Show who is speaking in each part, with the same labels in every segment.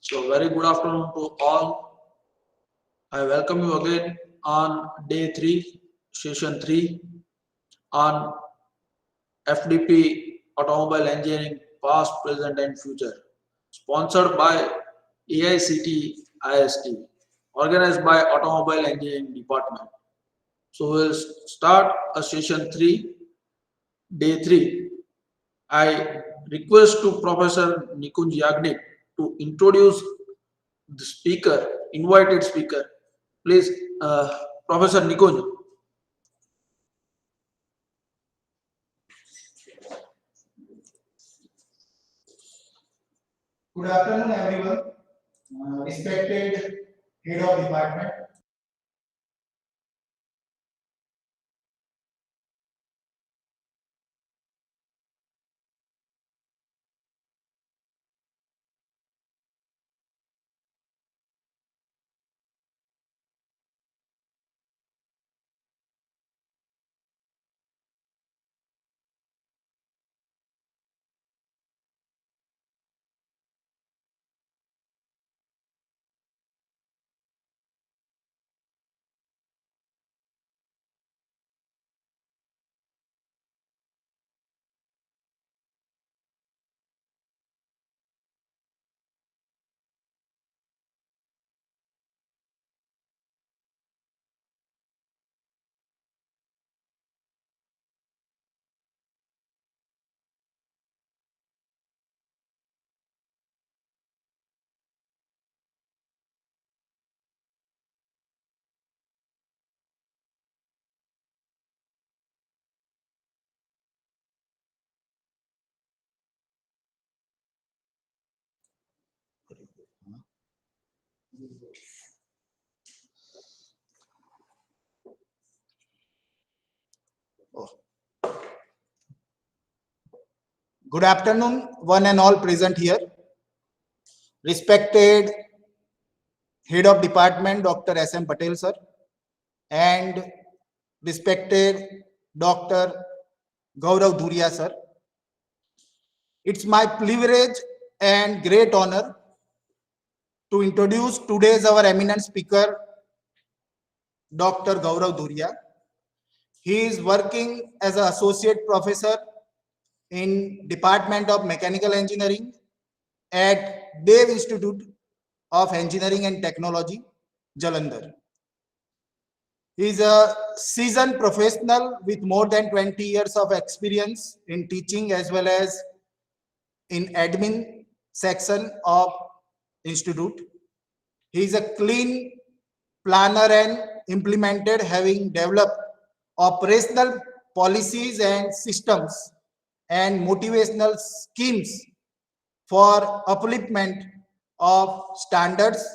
Speaker 1: So very good afternoon to all. I welcome you again on day 3, session 3 on FDP Automobile Engineering Past, Present and Future, sponsored by AICTE-ISTE, organized by Automobile Engineering Department. So we'll start a session 3, day 3. I request to Professor Nikunj Yagnik to introduce the speaker, invited speaker. Please, Professor Nikunj.
Speaker 2: Good afternoon, everyone. Respected head of department, good afternoon, one and all present here. Respected head of department, Dr. S.M. Patel, sir, and respected Dr. Gaurav Dhuria, sir. It's my privilege and great honor to introduce today's our eminent speaker, Dr. Gaurav Dhuria. He is working as an associate professor in Department of Mechanical Engineering at Dev Institute of Engineering and Technology, Jalandhar. He is a seasoned professional with more than 20 years of experience in teaching as well as in admin section of institute. He is a clean planner and implemented, having developed operational policies and systems and motivational schemes for upliftment of standards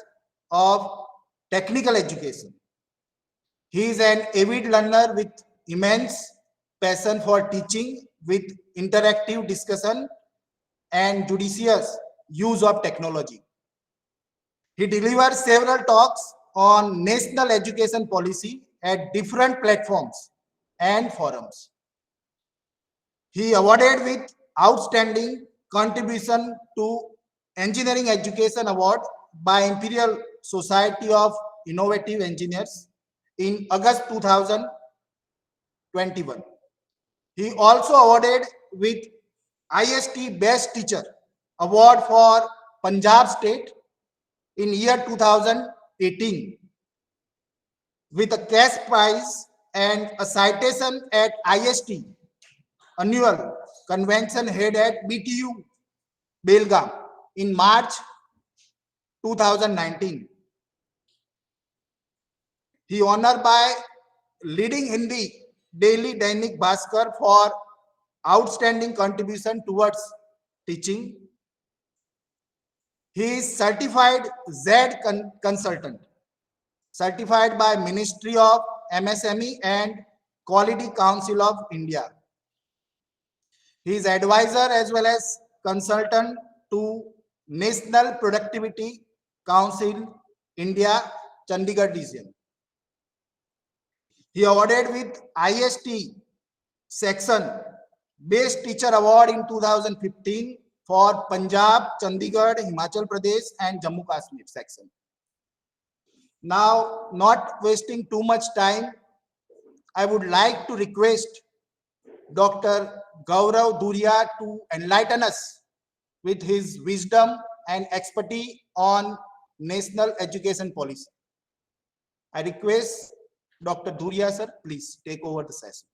Speaker 2: of technical education. He is an avid learner with immense passion for teaching with interactive discussion and judicious use of technology. He delivered several talks on national education policy at different platforms and forums. He awarded with outstanding contribution to engineering education award by Imperial Society of Innovative Engineers in August 2021. He also awarded with IST Best Teacher Award for Punjab State in year 2018 with a cash prize and a citation at IST annual convention held at BTU Belgaum in March 2019. He honored by leading Hindi daily Dainik Bhaskar for outstanding contribution towards teaching. He is certified Z consultant, certified by Ministry of MSME and Quality Council of India. He is advisor as well as consultant to National Productivity Council India, Chandigarh region. He awarded with IST section Best Teacher Award in 2015 for Punjab, Chandigarh, Himachal Pradesh, and Jammu Kashmir section. Now, not wasting too much time, I would like to request Dr. Gaurav Dhuria to enlighten us with his wisdom and expertise on national education policy. I request Dr. Dhuria, sir, please take over the session.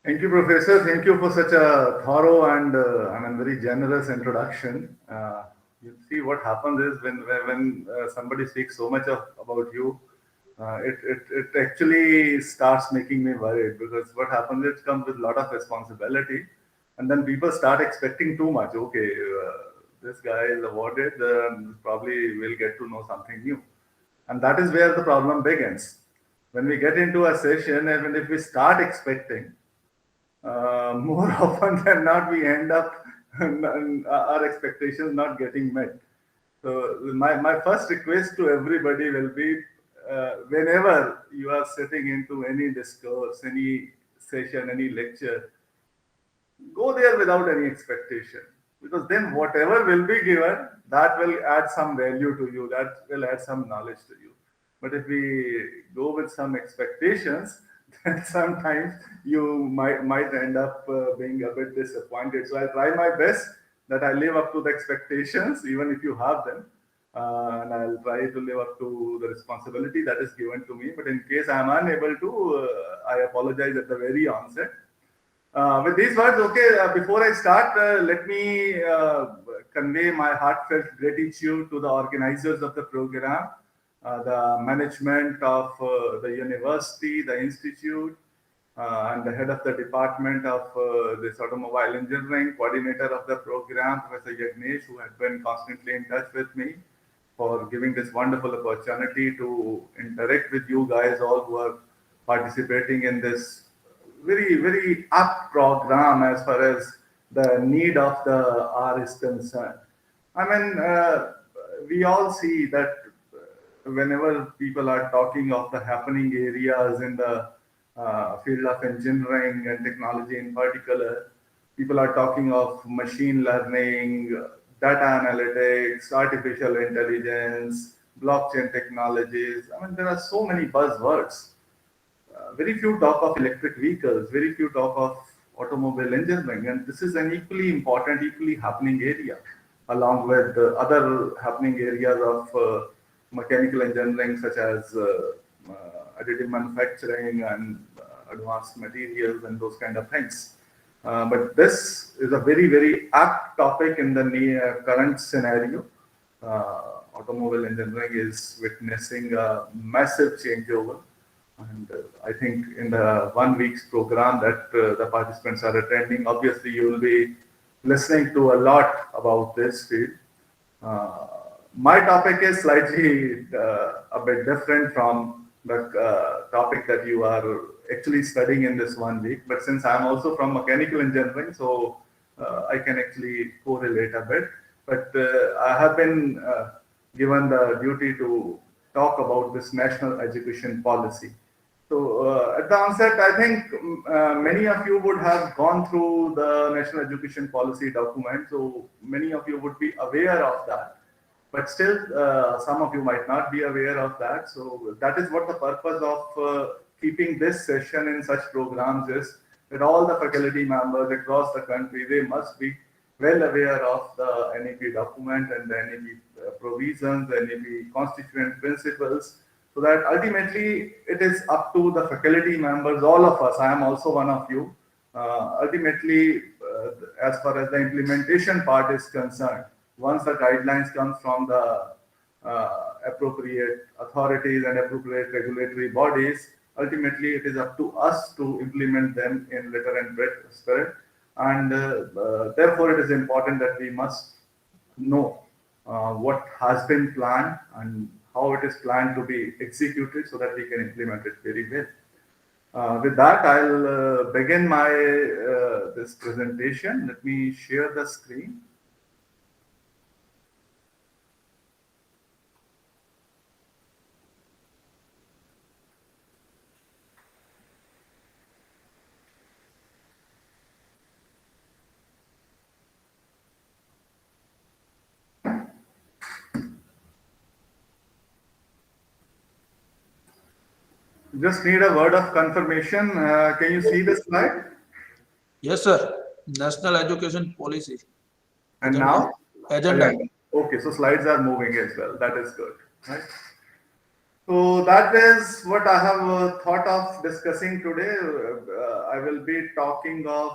Speaker 3: Thank you, Professor. Thank you for such a thorough and very generous introduction. You see, what happens is when somebody speaks so much about you, it actually starts making me worried, because what happens, it comes with a lot of responsibility, and then people start expecting too much. Okay, this guy is awarded, probably will get to know something new, and that is where the problem begins. When we get into a session, and if we start expecting, more often than not, we end up our expectations not getting met. So my first request to everybody will be, whenever you are sitting into any discourse, any session, any lecture, go there without any expectation, because then whatever will be given, that will add some value to you, that will add some knowledge to you. But if we go with some expectations, then sometimes you might end up being a bit disappointed. So I try my best that I live up to the expectations, even if you have them, and I'll try to live up to the responsibility that is given to me. But in case I am unable to, I apologize at the very onset. With these words, okay, before I start, let me convey my heartfelt gratitude to the organizers of the program, the management of the university, the institute, and the head of the department of this automobile engineering, coordinator of the program, Professor Yagnesh, who had been constantly in touch with me, for giving this wonderful opportunity to interact with you guys, all who are participating in this very apt program as far as the need of the hour is concerned. I mean, we all see that whenever people are talking of the happening areas in the field of engineering and technology in particular, people are talking of machine learning, data analytics, artificial intelligence, blockchain technologies. I mean, there are so many buzzwords. Very few talk of electric vehicles, very few talk of automobile engineering, and this is an equally important, equally happening area, along with other happening areas of mechanical engineering, such as additive manufacturing and advanced materials and those kind of things. But this is a very apt topic in the current scenario. Automobile engineering is witnessing a massive changeover. And I think in the 1 week's program that the participants are attending, obviously you will be listening to a lot about this field. My topic is slightly a bit different from the topic that you are actually studying in this 1 week. But since I'm also from mechanical engineering, so I can actually correlate a bit. But I have been given the duty to talk about this national education policy. So at the onset, I think many of you would have gone through the National Education Policy document, so many of you would be aware of that. But still, some of you might not be aware of that. So that is what the purpose of keeping this session in such programs is, that all the faculty members across the country, they must be well aware of the NEP document and the NEP provisions, the NEP constituent principles, so that ultimately it is up to the faculty members, all of us, I am also one of you, ultimately, as far as the implementation part is concerned, once the guidelines come from the appropriate authorities and appropriate regulatory bodies, ultimately it is up to us to implement them in letter and spirit. And therefore it is important that we must know what has been planned and how it is planned to be executed, so that we can implement it very well. With that, I'll begin my this presentation. Let me share the screen. Just need a word of confirmation. Can you see the slide?
Speaker 1: Yes, sir. National Education Policy.
Speaker 3: And
Speaker 1: Agenda.
Speaker 3: now?
Speaker 1: Agenda.
Speaker 3: Okay, so slides are moving as well. That is good. Right? So that is what I have thought of discussing today. I will be talking of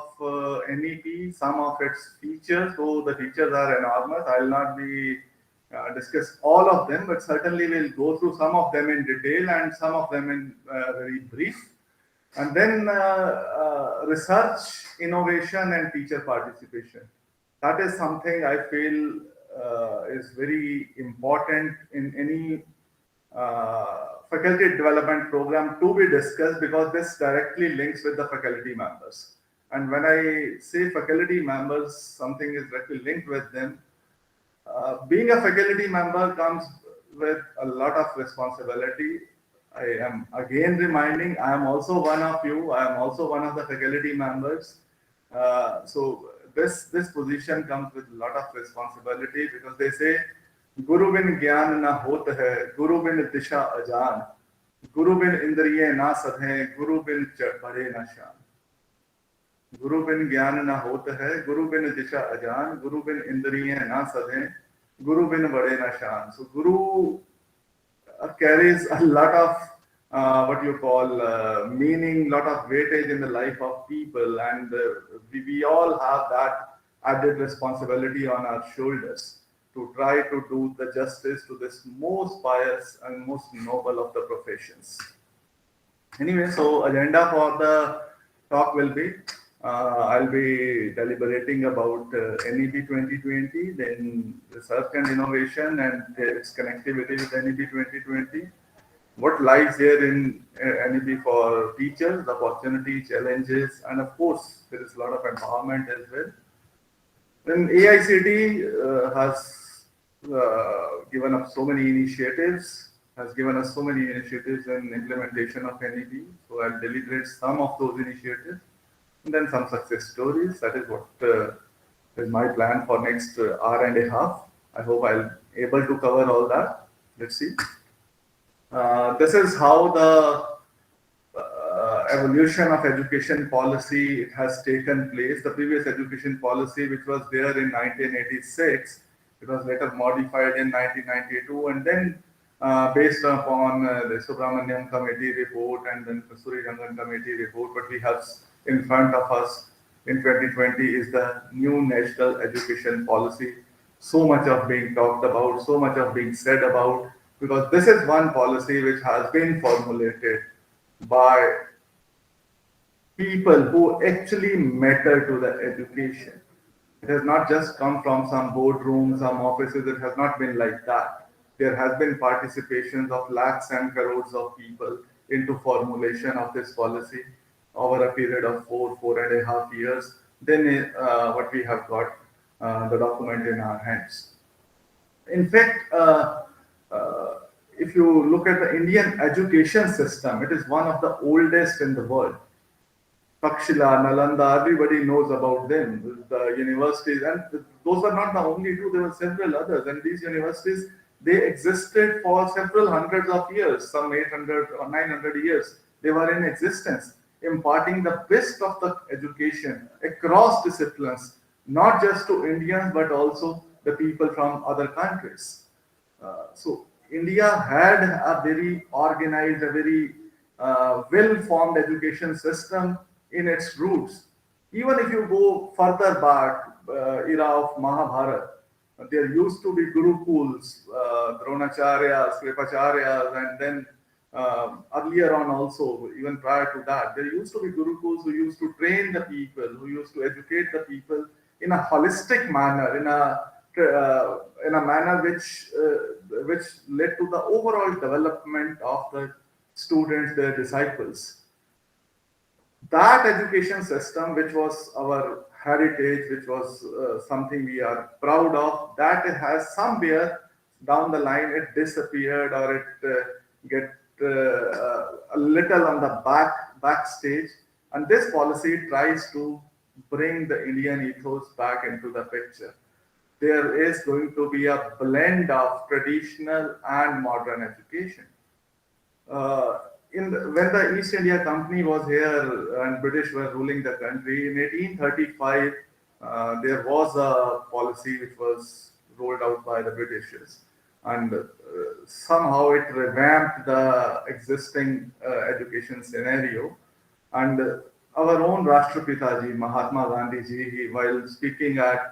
Speaker 3: NEP, some of its features. So the features are enormous. I will not be discuss all of them, but certainly we'll go through some of them in detail and some of them in very brief. And then research, innovation, and teacher participation. That is something I feel is very important in any faculty development program to be discussed, because this directly links with the faculty members. And when I say faculty members, something is directly linked with them. Being a faculty member comes with a lot of responsibility. I am again reminding, I am also one of you. I am also one of the faculty members. So this position comes with a lot of responsibility, because they say, Guru bin gyan na hot hai, Guru bin disha ajan, Guru bin indriye na sadhe, Guru bin bade na shan. Guru bin gyan na hot hai, Guru bin disha ajan, Guru bin indriye na sadhe, Guru bin bade na shan. So Guru carries a lot of what you call meaning, lot of weightage in the life of people, and we all have that added responsibility on our shoulders to try to do the justice to this most pious and most noble of the professions. Anyway, so agenda for the talk will be, I'll be deliberating about NEP 2020, then research and innovation and its connectivity with NEP 2020. What lies here in NEP for teachers, the opportunity, challenges, and of course, there is a lot of empowerment as well. Then AICTE has given up so many initiatives, has given us so many initiatives in implementation of NEP. So I'll deliberate some of those initiatives, and then some success stories. That is what is my plan for next hour and a half. I hope I'll able to cover all that. Let's see. This is how the evolution of education policy has taken place. The previous education policy, which was there in 1986, it was later modified in 1992, and then based upon the Subramaniam Committee report and then the Surirangan Committee report, what we have in front of us in 2020 is the new national education policy. So much of being talked about, so much of being said about, because this is one policy which has been formulated by people who actually matter to the education. It has not just come from some boardrooms, some offices. It has not been like that. There has been participations of lakhs and crores of people into formulation of this policy over a period of 4.5 years. Then what we have got, the document in our hands. In fact, if you look at the Indian education system, it is one of the oldest in the world. Takshila, Nalanda, everybody knows about them, the universities, and those are not the only two, there were several others, and these universities, they existed for several hundreds of years, some 800 or 900 years, they were in existence, imparting the best of the education across disciplines, not just to Indians, but also the people from other countries. So India had a very organized, a very well-formed education system in its roots. Even if you go further back, era of Mahabharata, there used to be Gurukuls, Dronacharyas, Kripacharyas, and then earlier on also, even prior to that, there used to be Gurukuls who used to train the people, who used to educate the people in a holistic manner, in a manner which led to the overall development of the students, their disciples. That education system, which was our heritage, which was something we are proud of, that has somewhere down the line it disappeared, or it get a little on the backstage. And this policy tries to bring the Indian ethos back into the picture. There is going to be a blend of traditional and modern education. when the East India Company was here and British were ruling the country in 1835, there was a policy which was rolled out by the Britishers, and somehow it revamped the existing education scenario. And our own Rashtrapita ji, Mahatma Gandhi ji, while speaking at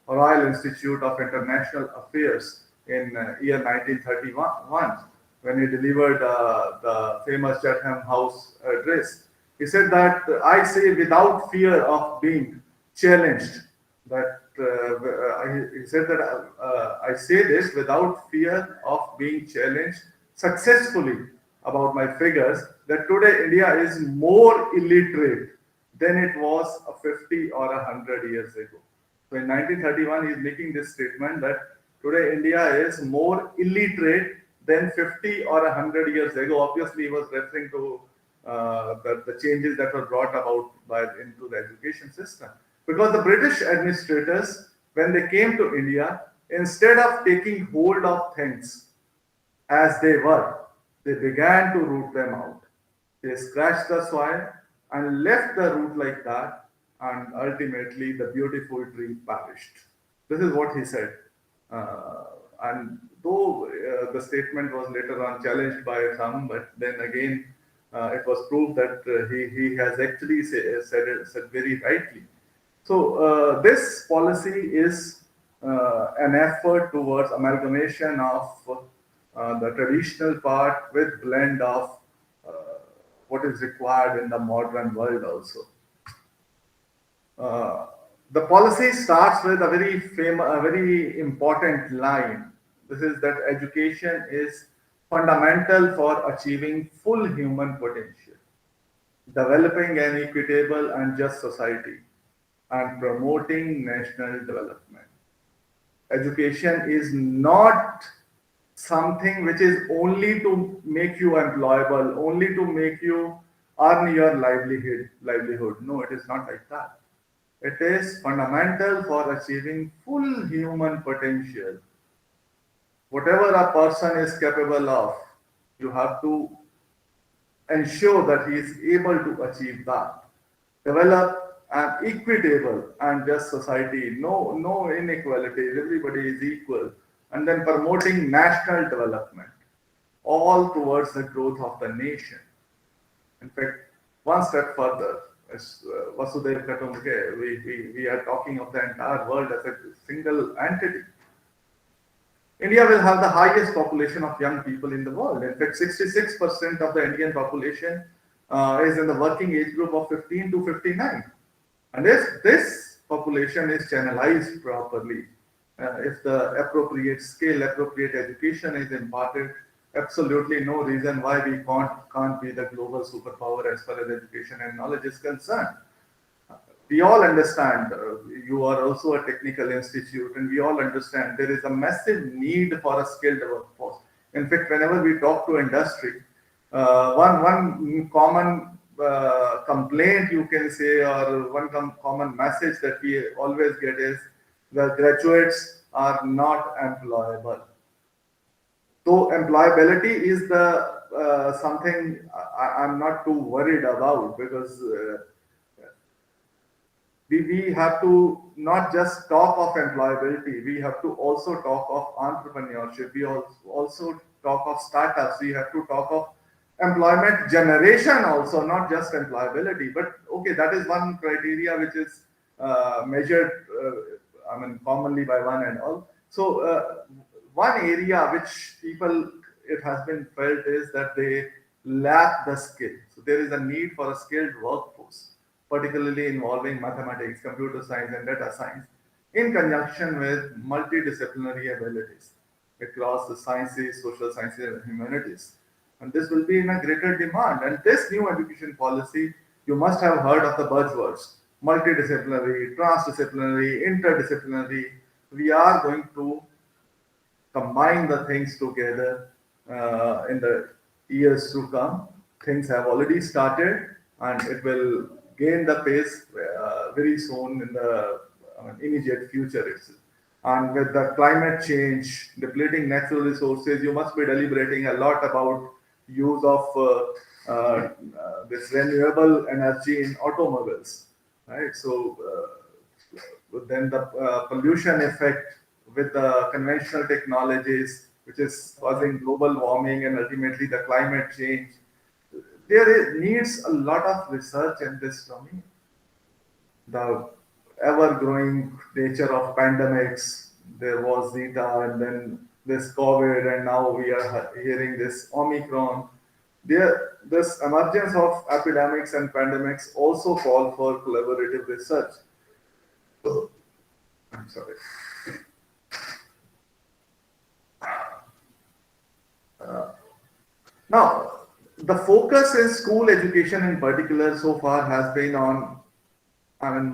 Speaker 3: Royal Institute of International Affairs in year 1931, when he delivered the famous Chatham House address, he said that I say without fear of being challenged. That he said that I say this without fear of being challenged successfully about my figures, that today India is more illiterate than it was 50 or 100 years ago. So in 1931, he is making this statement that today India is more illiterate than 50 or 100 years ago. Obviously, he was referring to the changes that were brought about into the education system. Because the British administrators, when they came to India, instead of taking hold of things as they were, they began to root them out. They scratched the soil and left the root like that, and ultimately the beautiful tree perished. This is what he said. And though the statement was later on challenged by some, but then again it was proved that he has actually said very rightly. So this policy is an effort towards amalgamation of the traditional part with blend of what is required in the modern world also. The policy starts with a very important line. This is that education is fundamental for achieving full human potential, developing an equitable and just society, and promoting national development. Education is not something which is only to make you employable, only to make you earn your livelihood. No, it is not like that. It is fundamental for achieving full human potential. Whatever a person is capable of, you have to ensure that he is able to achieve that. Develop an equitable and just society, no inequalities, everybody is equal. And then promoting national development, all towards the growth of the nation. In fact, one step further, as Vasudev Kutumbakam, we are talking of the entire world as a single entity. India will have the highest population of young people in the world. In fact, 66% of the Indian population is in the working age group of 15 to 59. And if this population is channelized properly, if the appropriate skill, appropriate education is imparted, absolutely no reason why we can't be the global superpower as far as education and knowledge is concerned. We all understand, you are also a technical institute, and we all understand there is a massive need for a skilled workforce. In fact, whenever we talk to industry, one common complaint you can say, or one common message that we always get is the graduates are not employable. So employability is the something I'm not too worried about, because we have to not just talk of employability, we have to also talk of entrepreneurship, we also talk of startups, we have to talk of employment generation also, not just employability. But okay, that is one criteria which is measured commonly by one and all. So one area which people, it has been felt, is that they lack the skill. So there is a need for a skilled workforce, particularly involving mathematics, computer science, and data science, in conjunction with multidisciplinary abilities across the sciences, social sciences, and humanities. And this will be in a greater demand. And this new education policy, you must have heard of the buzzwords: multidisciplinary, transdisciplinary, interdisciplinary. We are going to combine the things together in the years to come. Things have already started, and it will gain the pace very soon in the immediate future itself. And with the climate change, depleting natural resources, you must be deliberating a lot about use of this renewable energy in automobiles, right? So then the pollution effect with the conventional technologies, which is causing global warming and ultimately the climate change. Needs a lot of research in this domain. The ever-growing nature of pandemics. There was Zeta, and then this COVID, and now we are hearing this Omicron. This emergence of epidemics and pandemics also call for collaborative research. I'm sorry. Now, the focus in school education in particular so far has been on,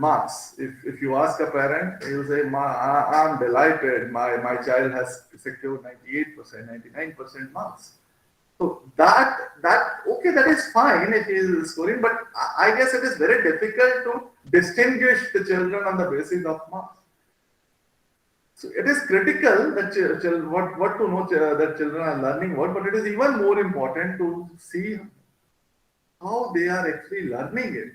Speaker 3: marks. If you ask a parent, he will say, I'm delighted, my child has secured 98%, 99% marks. So okay, that is fine if he is scoring, but I guess it is very difficult to distinguish the children on the basis of marks. So it is critical that what to know that children are learning what, but it is even more important to see how they are actually learning it.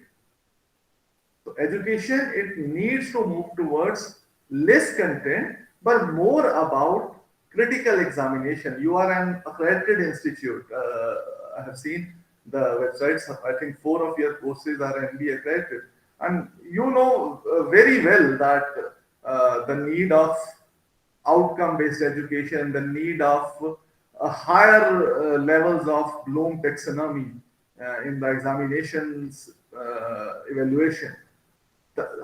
Speaker 3: So education, it needs to move towards less content, but more about critical examination. You are an accredited institute. I have seen the websites. I think 4 of your courses are MBA accredited, and you know very well that the need of outcome-based education, the need of higher levels of Bloom taxonomy in the examinations evaluation.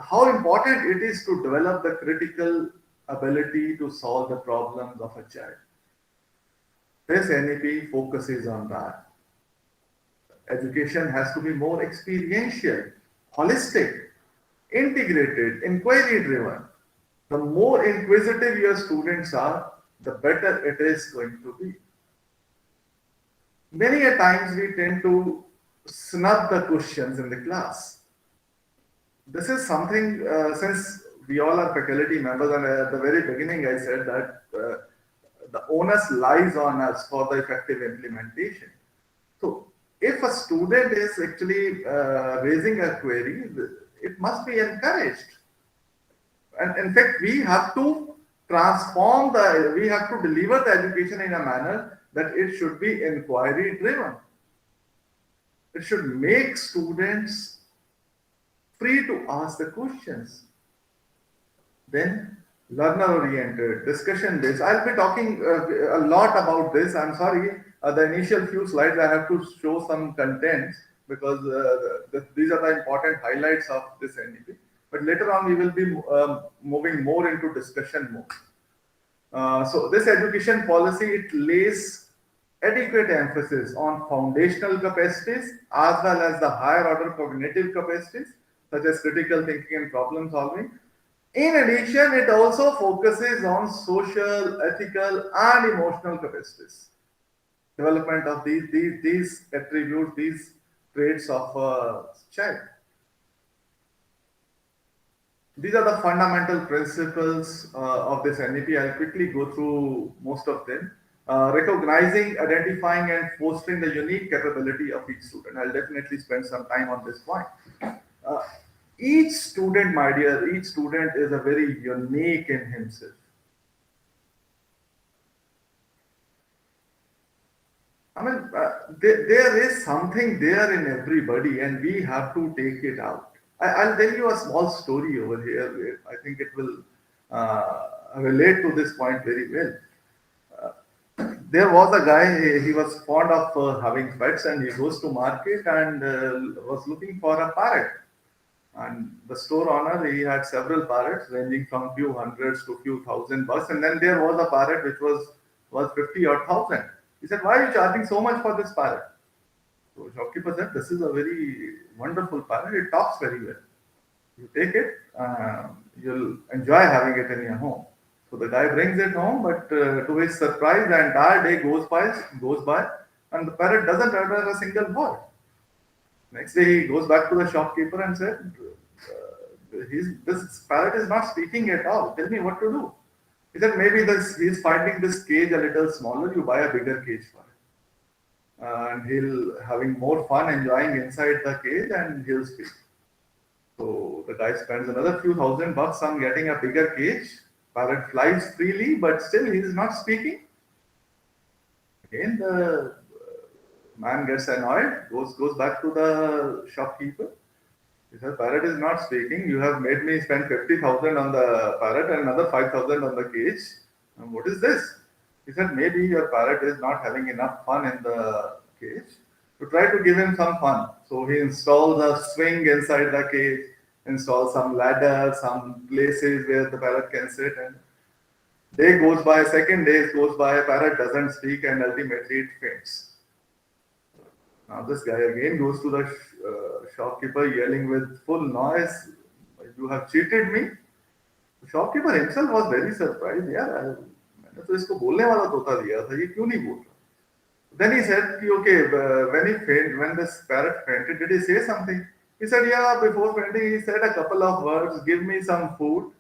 Speaker 3: How important it is to develop the critical ability to solve the problems of a child. This NEP focuses on that. Education has to be more experiential, holistic, integrated, inquiry-driven. The more inquisitive your students are, the better it is going to be. Many a times we tend to snub the questions in the class. This is something, since we all are faculty members, and at the very beginning I said that the onus lies on us for the effective implementation. So if a student is actually raising a query, it must be encouraged. And in fact, we have to we have to deliver the education in a manner that it should be inquiry driven. It should make students free to ask the questions. Then learner-oriented, discussion-based. I'll be talking a lot about this. I'm sorry, the initial few slides I have to show some contents because these are the important highlights of this NEP. But later on, we will be moving more into discussion mode. So this education policy, it lays adequate emphasis on foundational capacities as well as the higher order cognitive capacities, such as critical thinking and problem solving. In addition, it also focuses on social, ethical, and emotional capacities. Development of these attributes, these traits of a child. These are the fundamental principles of this NEP. I'll quickly go through most of them. Recognizing, identifying, and fostering the unique capability of each student. I'll definitely spend some time on this point. Each student, my dear, each student is a very unique in himself. There is something there in everybody, and we have to take it out. I'll tell you a small story over here. I think it will relate to this point very well. There was a guy, he was fond of having pets, and he goes to market and was looking for a parrot. And the store owner, he had several parrots ranging from few hundreds to few thousand bucks. And then there was a parrot which was 50 or 1,000. He said, why are you charging so much for this parrot? So shopkeeper said, this is a very wonderful parrot. It talks very well. You take it, you'll enjoy having it in your home. So the guy brings it home, but to his surprise, the entire day goes by, and the parrot doesn't utter a single word. Next day, he goes back to the shopkeeper and said, this parrot is not speaking at all. Tell me what to do. He said, maybe he's finding this cage a little smaller. You buy a bigger cage for it. and he'll having more fun enjoying inside the cage, and he'll speak. So the guy spends another few $1,000 on getting a bigger cage. Parrot flies freely, but still he is not speaking. Again, the man gets annoyed, goes back to the shopkeeper. He says, "Parrot is not speaking. You have made me spend 50,000 on the parrot and another 5,000 on the cage. And what is this?" He said, "Maybe your parrot is not having enough fun in the cage. To try to give him some fun." So he installs a swing inside the cage, installs some ladder, some places where the parrot can sit, and day goes by, second day goes by, parrot doesn't speak, and ultimately it faints. Now this guy again goes to the shopkeeper yelling with full noise, "You have cheated me." The shopkeeper himself was very surprised. "यार, मैंने तो इसको बोलने वाला तोता दिया था, ये क्यों नहीं बोल रहा?" Then he said, "Okay, when this parrot fainted, did he say something?" He said, "Yeah, before fainting, he said a couple of words, 'Give me some food,'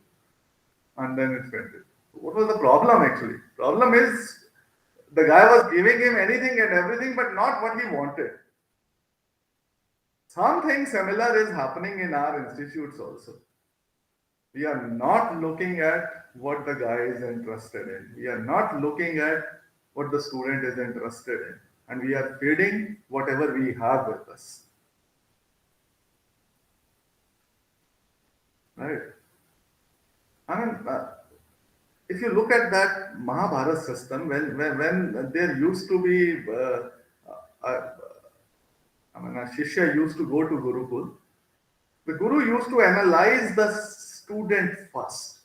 Speaker 3: and then it fainted." What was the problem actually? Problem is the guy was giving him anything and everything, but not what he wanted. Something similar is happening in our institutes also. We are not looking at what the guy is interested in. We are not looking at what the student is interested in. And we are feeding whatever we have with us. Right? I mean, if you look at that Mahabharata system, when there used to be, a Shishya used to go to Gurukul, the Guru used to analyze the student first.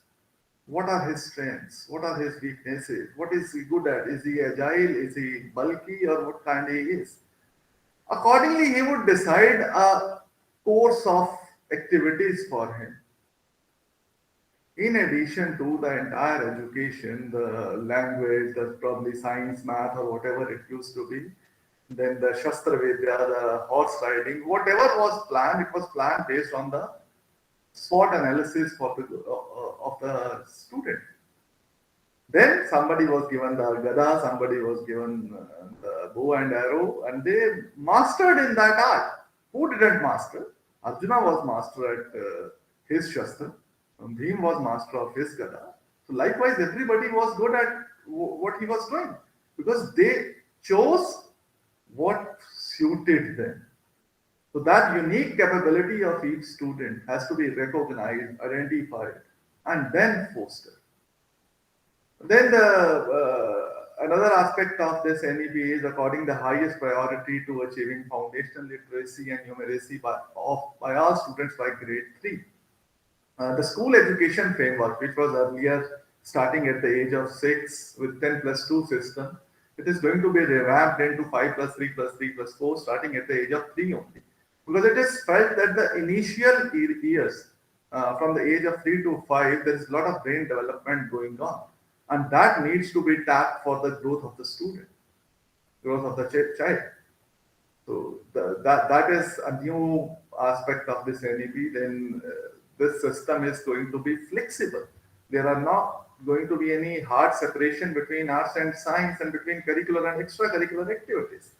Speaker 3: What are his strengths? What are his weaknesses? What is he good at? Is he agile? Is he bulky? Or what kind he is? Accordingly, he would decide a course of activities for him. In addition to the entire education, the language, the probably science, math, or whatever it used to be, then the Shastra Vidya, the horse riding, whatever was planned, it was planned based on the SWOT analysis of the student. Then somebody was given the gada, somebody was given the bow and arrow, and they mastered in that art. Who didn't master? Arjuna was master at his Shastra. Bhim was master of his gada. So likewise, everybody was good at what he was doing because they chose what suited them. So that unique capability of each student has to be recognized, identified, and then fostered. Then another aspect of this NEP is according the highest priority to achieving foundational literacy and numeracy by all students by grade 3. The school education framework, which was earlier starting at the age of 6 with 10+2 system, it is going to be revamped into 5+3+3+4 starting at the age of 3 only. Because it is felt that the initial years, from the age of 3 to 5, there is a lot of brain development going on. And that needs to be tapped for the growth of the student, growth of the child. So that is a new aspect of this NEP. Then this system is going to be flexible. There are not going to be any hard separation between arts and science and between curricular and extracurricular activities.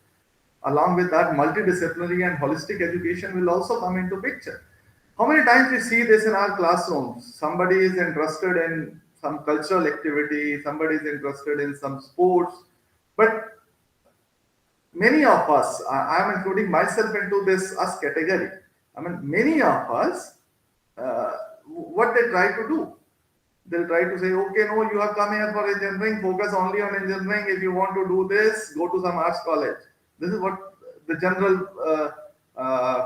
Speaker 3: Along with that, multidisciplinary and holistic education will also come into picture. How many times we see this in our classrooms? Somebody is interested in some cultural activity, somebody is interested in some sports, but many of us, I am including myself into this us category. I mean, many of us, what they try to do, they'll try to say, okay, no, you have come here for engineering, focus only on engineering. If you want to do this, go to some arts college. This is what the general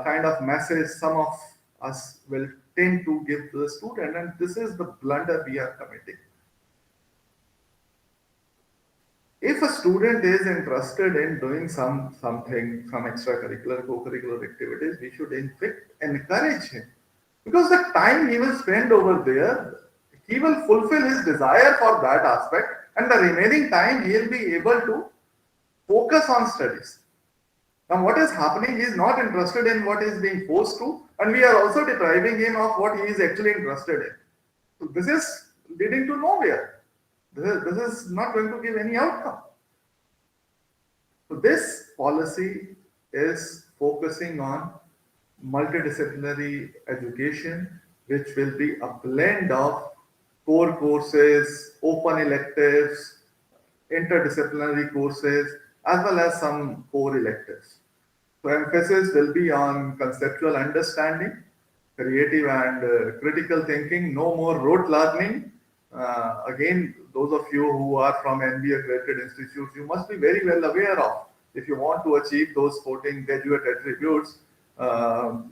Speaker 3: kind of message some of us will tend to give to the student, and this is the blunder we are committing. If a student is interested in doing something, some extracurricular, co-curricular activities, we should in fact encourage him. Because the time he will spend over there, he will fulfill his desire for that aspect, and the remaining time he will be able to focus on studies. Now what is happening, he is not interested in what he is being forced to, and we are also depriving him of what he is actually interested in. So this is leading to nowhere. This is not going to give any outcome. So this policy is focusing on multidisciplinary education, which will be a blend of core courses, open electives, interdisciplinary courses, as well as some core electives. So emphasis will be on conceptual understanding, creative and critical thinking, no more rote learning. Again, those of you who are from NB accredited institutes, you must be very well aware of. If you want to achieve those 14 graduate attributes,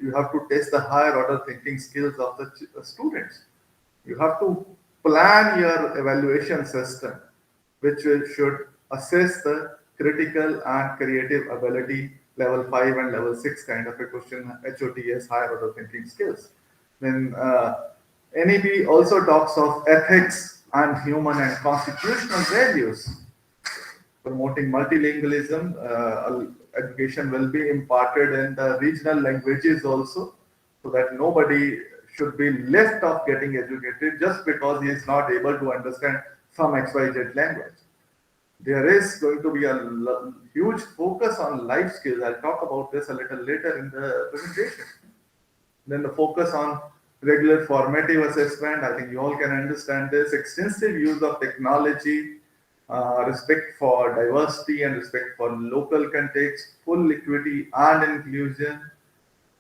Speaker 3: you have to test the higher order thinking skills of the students. You have to plan your evaluation system, which should assess the critical and creative ability level 5 and level 6 kind of a question, HOTS, higher order thinking skills. Then NEP also talks of ethics and human and constitutional values. Promoting multilingualism, education will be imparted in the regional languages also, so that nobody should be left off getting educated just because he is not able to understand some XYZ language. There is going to be a huge focus on life skills. I'll talk about this a little later in the presentation. Then the focus on regular formative assessment. I think you all can understand this. Extensive use of technology, respect for diversity and respect for local context, full equity and inclusion,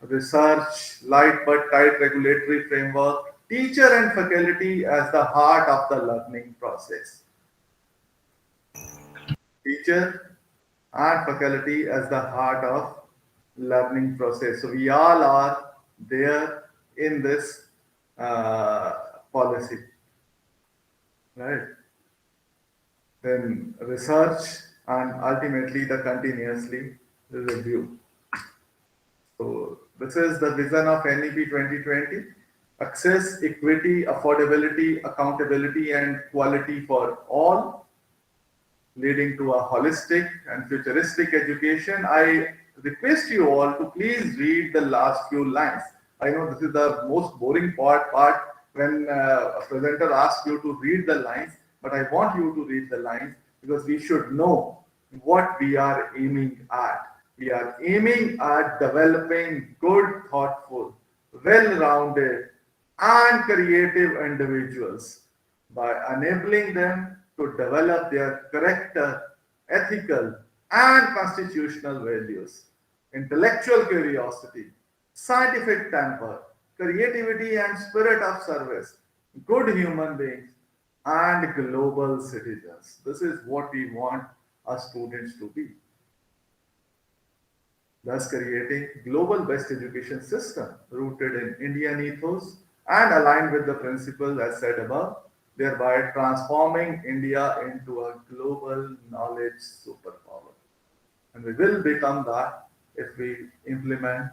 Speaker 3: research, light but tight regulatory framework, teacher and faculty as the heart of the learning process. Teacher and faculty as the heart of learning process. So we all are there in this policy, right? Then research and ultimately the continuously review. So this is the vision of NEP 2020. Access, equity, affordability, accountability and quality for all, leading to a holistic and futuristic education. I request you all to please read the last few lines. I know this is the most boring part when a presenter asks you to read the lines, but I want you to read the lines because we should know what we are aiming at. We are aiming at developing good, thoughtful, well-rounded and creative individuals by enabling them to develop their character, ethical and constitutional values, intellectual curiosity, scientific temper, creativity and spirit of service, good human beings and global citizens. This is what we want our students to be. Thus creating global best education system rooted in Indian ethos and aligned with the principles as said above, thereby transforming India into a global knowledge superpower. And we will become that if we implement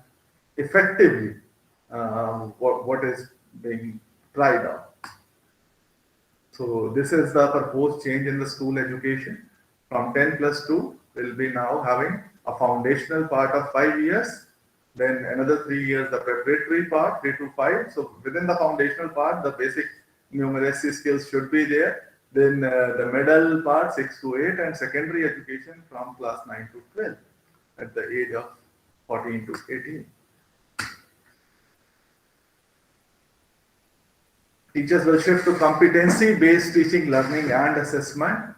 Speaker 3: effectively what is being tried out. So this is the proposed change in the school education. From 10+2, we'll be now having a foundational part of 5 years, then another 3 years the preparatory part, 3 to 5. So within the foundational part, the basic numeracy skills should be there. Then the middle part 6 to 8 and secondary education from class 9 to 12 at the age of 14 to 18. Teachers will shift to competency-based teaching, learning and assessment.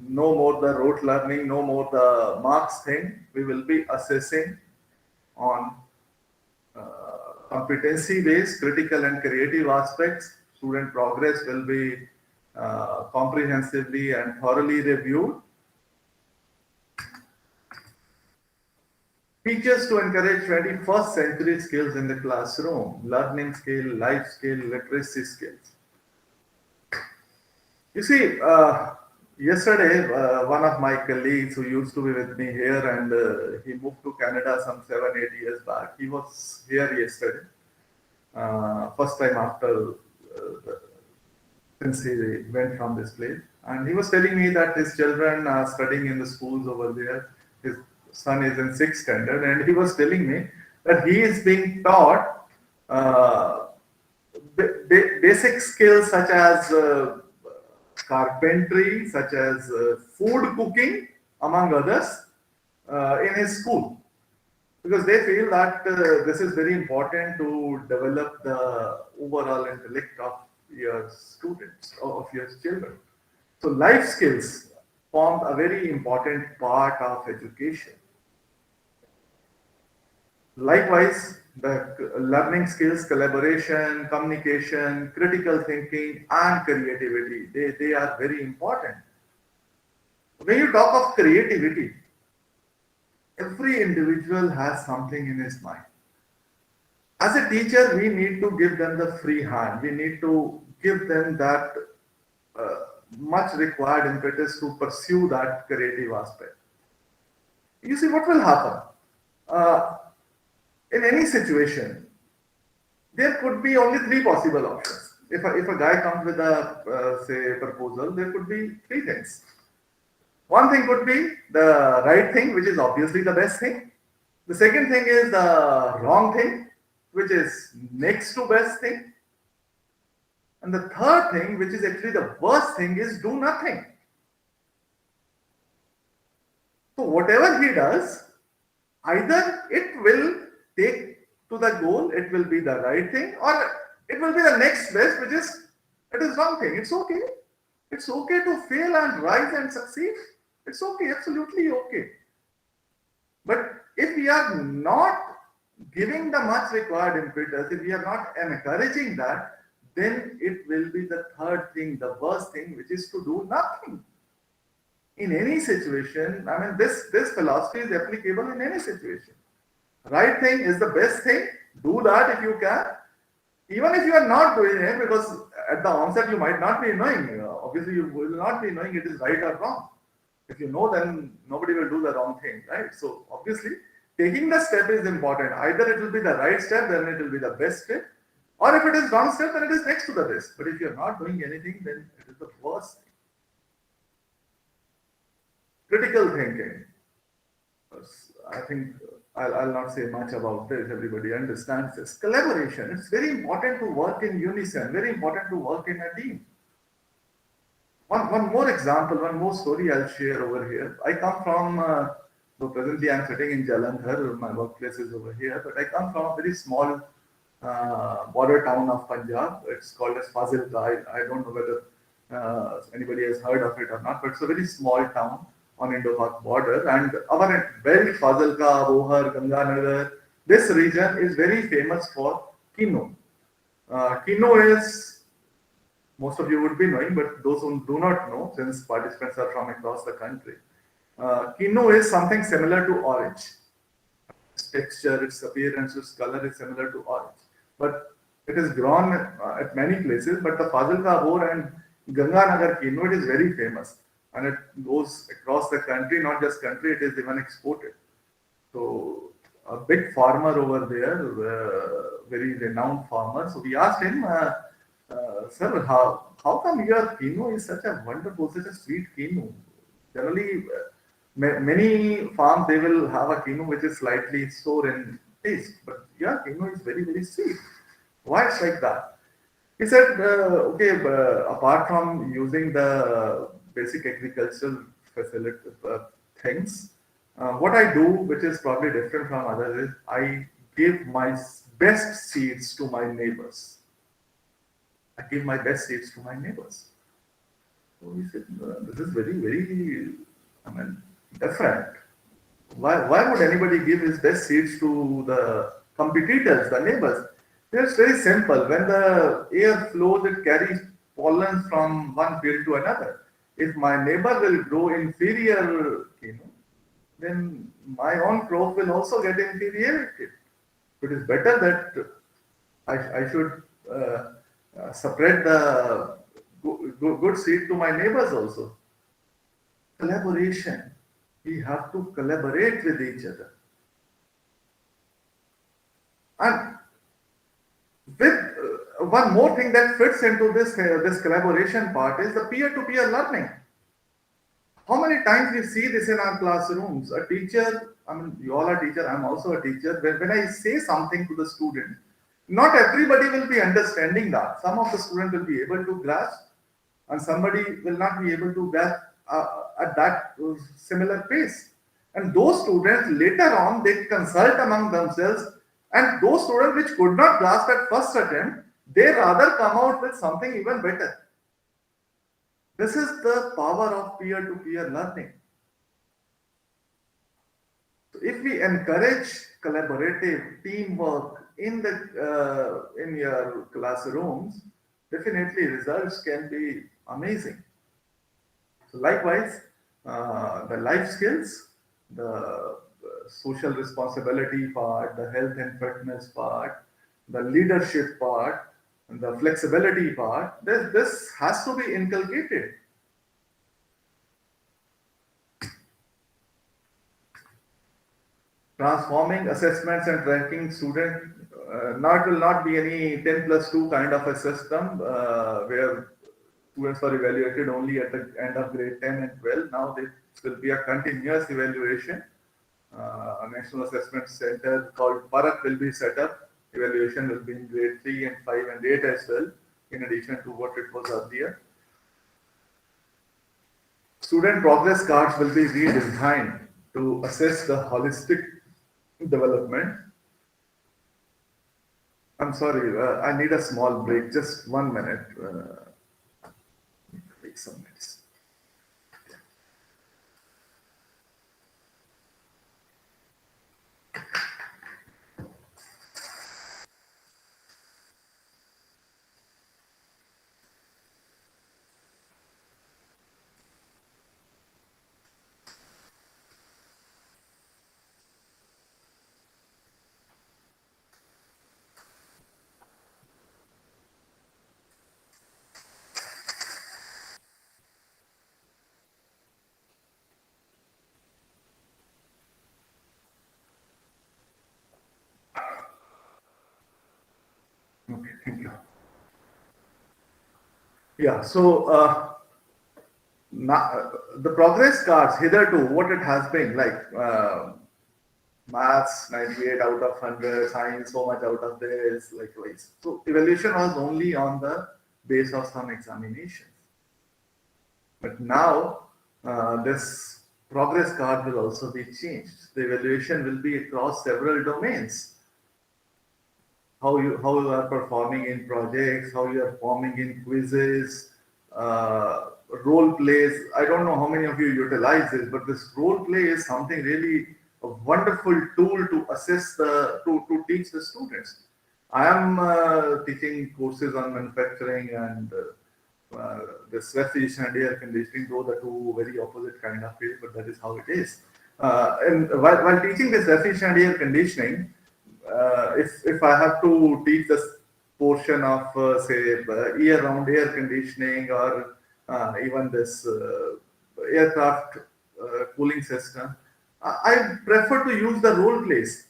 Speaker 3: No more the rote learning, no more the marks thing. We will be assessing on competency-based, critical and creative aspects. Student progress will be comprehensively and thoroughly reviewed. Teachers to encourage 21st century skills in the classroom, learning skill, life skill, literacy skills. You see, yesterday, one of my colleagues who used to be with me here and he moved to Canada some 7-8 years back. He was here yesterday, first time after since he went from this place. And he was telling me that his children are studying in the schools over there. His son is in 6th standard, and he was telling me that he is being taught basic skills such as carpentry, such as food cooking, among others, in his school, because they feel that this is very important to develop the overall intellect of your students, of your children. So life skills form a very important part of education. Likewise, the learning skills, collaboration, communication, critical thinking, and creativity, they are very important. When you talk of creativity, every individual has something in his mind. As a teacher, we need to give them the free hand. We need to give them that uh, much required impetus to pursue that creative aspect. You see, what will happen? Uh, in any situation, there could be only three possible options. If a guy comes with a, say, proposal, there could be three things. One thing could be the right thing, which is obviously the best thing. The second thing is the wrong thing, which is next to best thing. And the third thing, which is actually the worst thing, is do nothing. So whatever he does, either it will take to the goal, it will be the right thing, or it will be the next best, which is it is wrong thing. It's okay. It's okay to fail and rise and succeed. It's okay, absolutely okay. But if we are not giving the much required impetus, if we are not encouraging that, then it will be the third thing, the worst thing, which is to do nothing. In any situation, I mean, this philosophy is applicable in any situation. Right thing is the best thing. Do that if you can. Even if you are not doing it, because at the onset you might not be knowing. Obviously, you will not be knowing it is right or wrong. If you know, then nobody will do the wrong thing, right? So obviously, taking the step is important. Either it will be the right step, then it will be the best step. Or if it is wrong step, then it is next to the best. But if you are not doing anything, then it is the worst thing. Critical thinking. I think I'll not say much about this. Everybody understands this. Collaboration. It's very important to work in unison. Very important to work in a team. One more example, one more story I'll share over here. I come from, so presently I'm sitting in Jalandhar, my workplace is over here, but I come from a very small border town of Punjab. It's called as Fazilka. I don't know whether anybody has heard of it or not, but it's a very small town on Indo-Pak border. And our belt, Fazilka, Bohar, Ganganagar, this region is very famous for quinoa. Quinoa is, most of you would be knowing, but those who do not know, since participants are from across the country, quinoa is something similar to orange. Its texture, its appearance, its color is similar to orange. But it is grown at many places, but the Fazilka Abor and Ganganagar quinoa, it is very famous. And it goes across the country, not just country, it is even exported. So a big farmer over there, very renowned farmer. So we asked him, sir, how come your quinoa is such a wonderful, such a sweet quinoa? Generally, many farms, they will have a quinoa which is slightly sour in taste, but your quinoa is very, very sweet. Why it's like that? He said, okay, apart from using the basic agricultural facility things, what I do, which is probably different from others, is I give my best seeds to my neighbors. I give my best seeds to my neighbors. So he said, this is very, very, I mean, different. Why would anybody give his best seeds to the competitors, the neighbors? It's very simple. When the air flows, it carries pollen from one field to another. If my neighbor will grow inferior, then my own crop will also get inferiority. It is better that I should spread the good seed to my neighbors also. Collaboration. We have to collaborate with each other. And with one more thing that fits into this collaboration part is the peer-to-peer learning. How many times we see this in our classrooms? A teacher, I mean, you all are teachers, I'm also a teacher. When I say something to the student, not everybody will be understanding that. Some of the students will be able to grasp, and somebody will not be able to grasp at that similar pace. And those students later on, they consult among themselves, and those students which could not grasp at first attempt, they rather come out with something even better. This is the power of peer-to-peer learning. So if we encourage collaborative teamwork in your classrooms, definitely results can be amazing. So likewise, the life skills, the social responsibility part, the health and fitness part, the leadership part, and the flexibility part, this has to be inculcated. Transforming assessments and ranking student will not be any 10+2 kind of a system where students were evaluated only at the end of grade 10 and 12. Now there will be a continuous evaluation. A National Assessment Center called Parak will be set up. Evaluation will be in grade 3 and 5 and 8 as well, in addition to what it was earlier. Student progress cards will be redesigned to assess the holistic development. I'm sorry, I need a small break, just 1 minute. Take some minutes. Okay, thank you. Yeah, so now, the progress cards hitherto, what it has been like maths 98 out of 100, science so much out of this, likewise. So evaluation was only on the base of some examinations. But now this progress card will also be changed. The evaluation will be across several domains. How you are performing in projects, how you are performing in quizzes, role plays. I don't know how many of you utilize this, but this role play is something really a wonderful tool to assess to teach the students. I am teaching courses on manufacturing and this refrigeration and air conditioning, though the two very opposite kind of field, but that is how it is. And while teaching this refrigeration and air conditioning, if I have to teach this portion of say year-round air conditioning or even this aircraft cooling system, I prefer to use the role plays.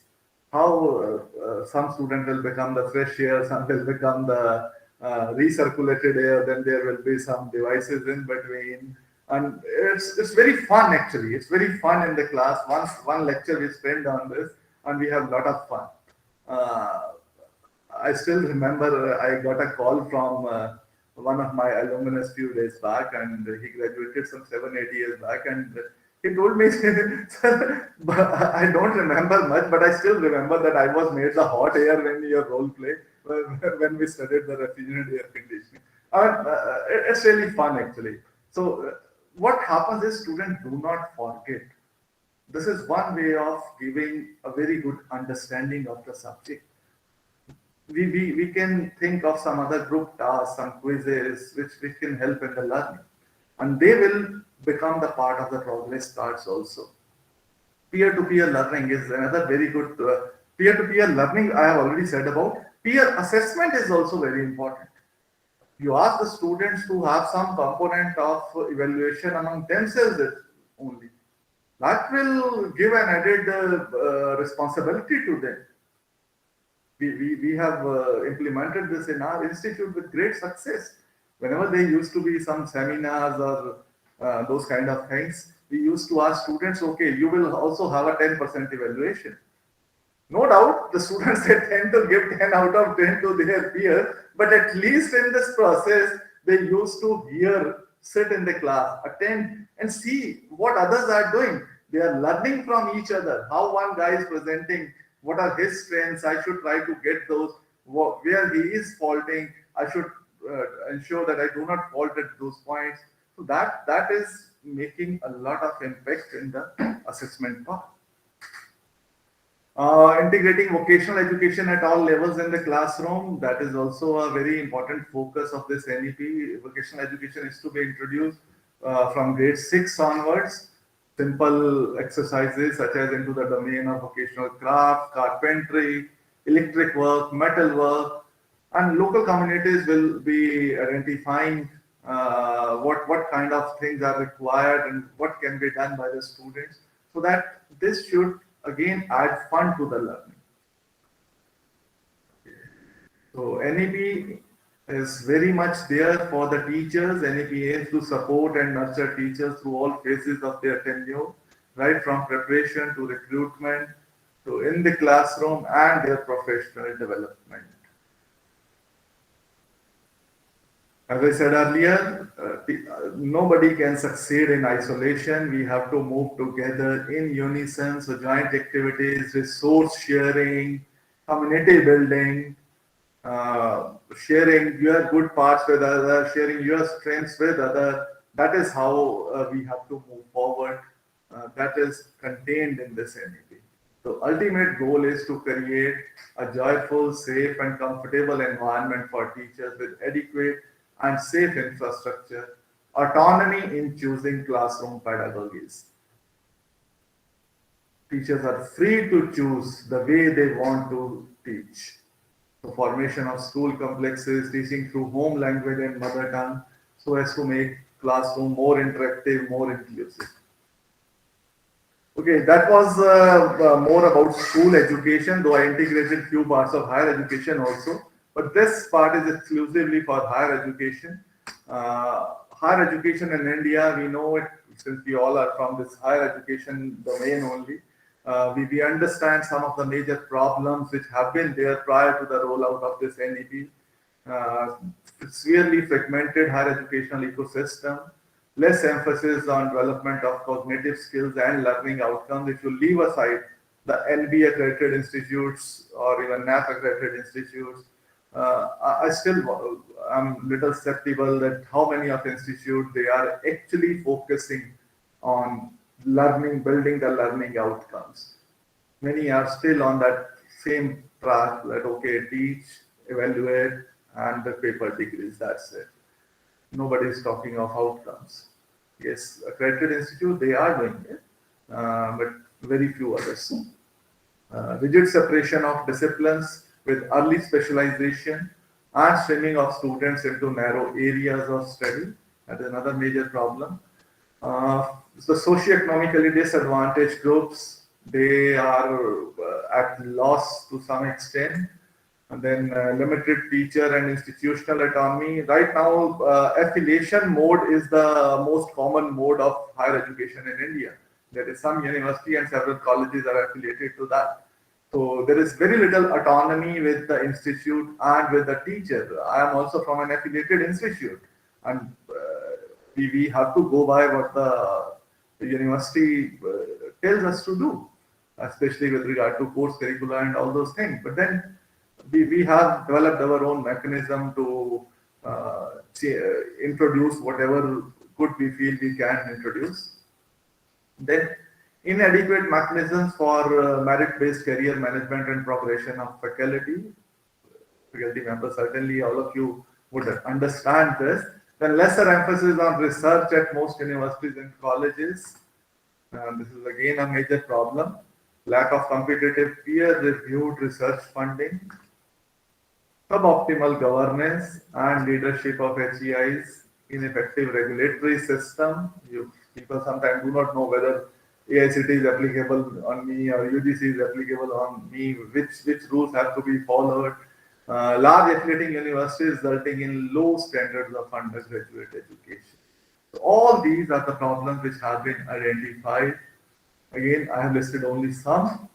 Speaker 3: How some student will become the fresh air, some will become the recirculated air, then there will be some devices in between, and it's very fun actually. It's very fun in the class. Once one lecture we spend on this, and we have a lot of fun. I still remember I got a call from one of my alumnus few days back, and he graduated some 7-8 years back, and he told me, sir, I don't remember much, but I still remember that I was made the hot air in your role play when we studied the refrigerant air conditioning. It's really fun actually. So what happens is students do not forget. This is one way of giving a very good understanding of the subject. We can think of some other group tasks, some quizzes, which can help in the learning. And they will become the part of the progress cards also. Peer-to-peer learning is another very good, peer-to-peer learning I have already said about. Peer assessment is also very important. You ask the students to have some component of evaluation among themselves only. That will give an added responsibility to them. We have implemented this in our institute with great success. Whenever there used to be some seminars or those kind of things, we used to ask students, okay, you will also have a 10% evaluation. No doubt, the students they tend to give 10 out of 10 to their peers, but at least in this process, they used to hear sit in the class, attend and see what others are doing. They are learning from each other, how one guy is presenting, what are his strengths. I should try to get those, where he is faulting. I should ensure that I do not fault at those points. So that is making a lot of impact in the assessment part. Integrating vocational education at all levels in the classroom, that is also a very important focus of this NEP. Vocational education is to be introduced from grade 6 onwards. Simple exercises such as into the domain of vocational craft, carpentry, electric work, metal work, and local communities will be identifying what kind of things are required and what can be done by the students, so that this should again add fun to the learning. So NEP is very much there for the teachers. NEP aims to support and nurture teachers through all phases of their tenure, right from preparation to recruitment to in the classroom and their professional development. As I said earlier, nobody can succeed in isolation. We have to move together in unison. So joint activities, resource sharing, community building, sharing your good parts with others, sharing your strengths with others. That is how we have to move forward. That is contained in this NEP. The ultimate goal is to create a joyful, safe, and comfortable environment for teachers with adequate and safe infrastructure, autonomy in choosing classroom pedagogies. Teachers are free to choose the way they want to teach. The formation of school complexes, teaching through home language and mother tongue, so as to make classroom more interactive, more inclusive. Okay, that was more about school education, though I integrated few parts of higher education also. But this part is exclusively for higher education. Higher education in India, we know it since we all are from this higher education domain only. We understand some of the major problems which have been there prior to the rollout of this NEP. Severely fragmented higher educational ecosystem, less emphasis on development of cognitive skills and learning outcomes. If you leave aside the NB accredited institutes or even NAP accredited institutes, I still am little skeptical that how many of the institutes they are actually focusing on learning, building the learning outcomes. Many are still on that same track that okay, teach, evaluate, and the paper degrees. That's it. Nobody is talking of outcomes. Yes, accredited institute they are doing it, but very few others. Rigid separation of disciplines with early specialization and streaming of students into narrow areas of study. That is another major problem. The socioeconomically disadvantaged groups, they are at loss to some extent. And then limited teacher and institutional autonomy. Right now, affiliation mode is the most common mode of higher education in India. There is some university and several colleges are affiliated to that. So there is very little autonomy with the institute and with the teacher. I am also from an affiliated institute, and we have to go by what the university tells us to do, especially with regard to course curricula and all those things. But then we have developed our own mechanism to introduce whatever good we feel we can introduce. Then inadequate mechanisms for merit-based career management and progression of faculty members. Certainly all of you would understand this. Then lesser emphasis on research at most universities and colleges. This is again a major problem. Lack of competitive peer-reviewed research funding. Suboptimal governance and leadership of HEIs. Ineffective regulatory system. People sometimes do not know whether AICTE is applicable on me or UGC is applicable on me, which rules have to be followed. Large affiliating universities resulting in low standards of undergraduate education. So all these are the problems which have been identified. Again, I have listed only some.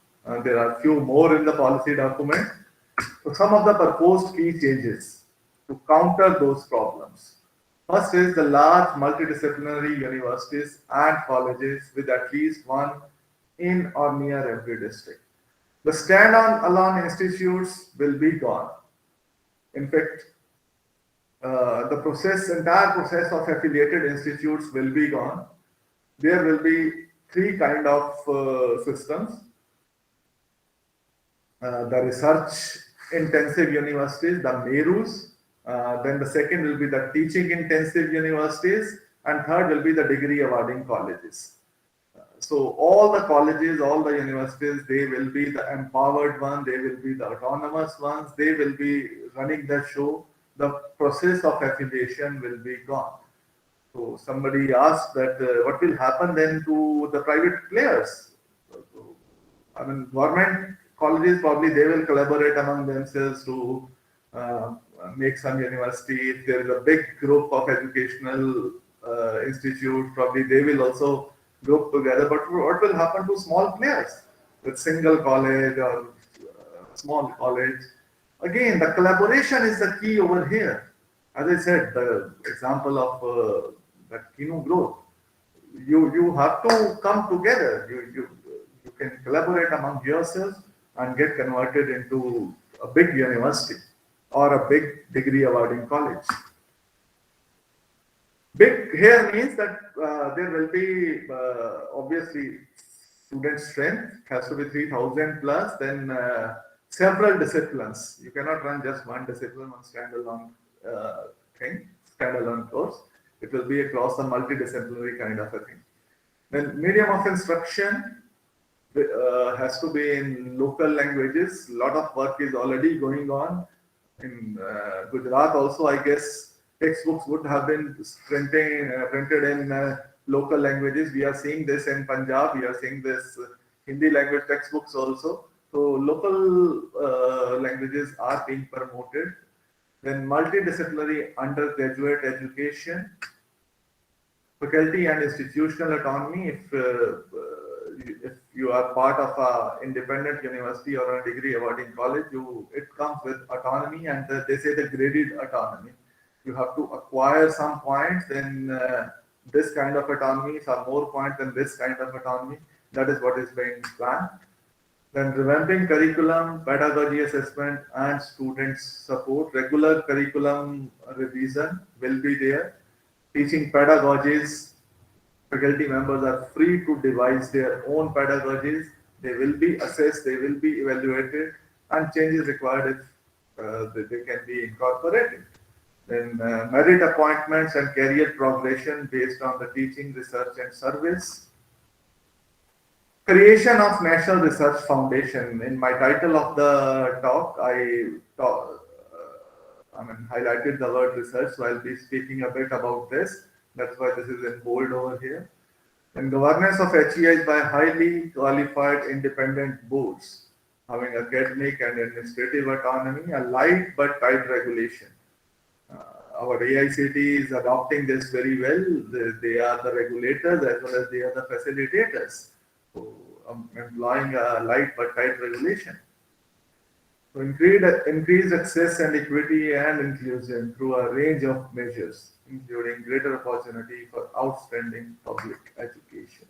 Speaker 3: There are few more in the policy document. So some of the proposed key changes to counter those problems. First is the large multidisciplinary universities and colleges with at least one in or near every district. The stand-alone institutes will be gone. In fact, the entire process of affiliated institutes will be gone. There will be three kind of systems. The research intensive universities, the MERUs. Then the second will be the teaching intensive universities, and third will be the degree awarding colleges. So all the colleges, all the universities, they will be the empowered one, they will be the autonomous ones, they will be running the show. The process of affiliation will be gone. So somebody asked that what will happen then to the private players? I mean, government colleges probably they will collaborate among themselves to make some university. If there is a big group of educational institutes, probably they will also group together. But what will happen to small players with single college or small college? Again, the collaboration is the key over here. As I said, the example of that Kino growth, you have to come together. You can collaborate among yourselves and get converted into a big university or a big degree awarding college. Big here means that there will be obviously student strength has to be 3,000 plus, then several disciplines. You cannot run just one discipline, one standalone standalone course. It will be across a multidisciplinary kind of a thing. Then medium of instruction has to be in local languages. A lot of work is already going on. In Gujarat also, I guess, textbooks would have been printed in local languages. We are seeing this in Punjab. We are seeing this Hindi language textbooks also. So local languages are being promoted. Then multidisciplinary undergraduate education, faculty and institutional autonomy. If you are part of an independent university or a degree awarding college, it comes with autonomy, and they say the graded autonomy. You have to acquire some points, then this kind of autonomy, some more points than this kind of autonomy. That is what is being planned. Then revamping curriculum, pedagogy assessment, and student support. Regular curriculum revision will be there. Teaching pedagogies, faculty members are free to devise their own pedagogies. They will be assessed, they will be evaluated, and changes required if they can be incorporated. Then merit appointments and career progression based on the teaching, research, and service. Creation of National Research Foundation. In my title of the talk, I highlighted the word research, so I'll be speaking a bit about this. That's why this is in bold over here. And governance of HEIs by highly qualified independent boards, having academic and administrative autonomy, a light but tight regulation. Our AICTE is adopting this very well. They are the regulators as well as they are the facilitators. So, employing a light but tight regulation. So increase access and equity and inclusion through a range of measures, including greater opportunity for outstanding public education.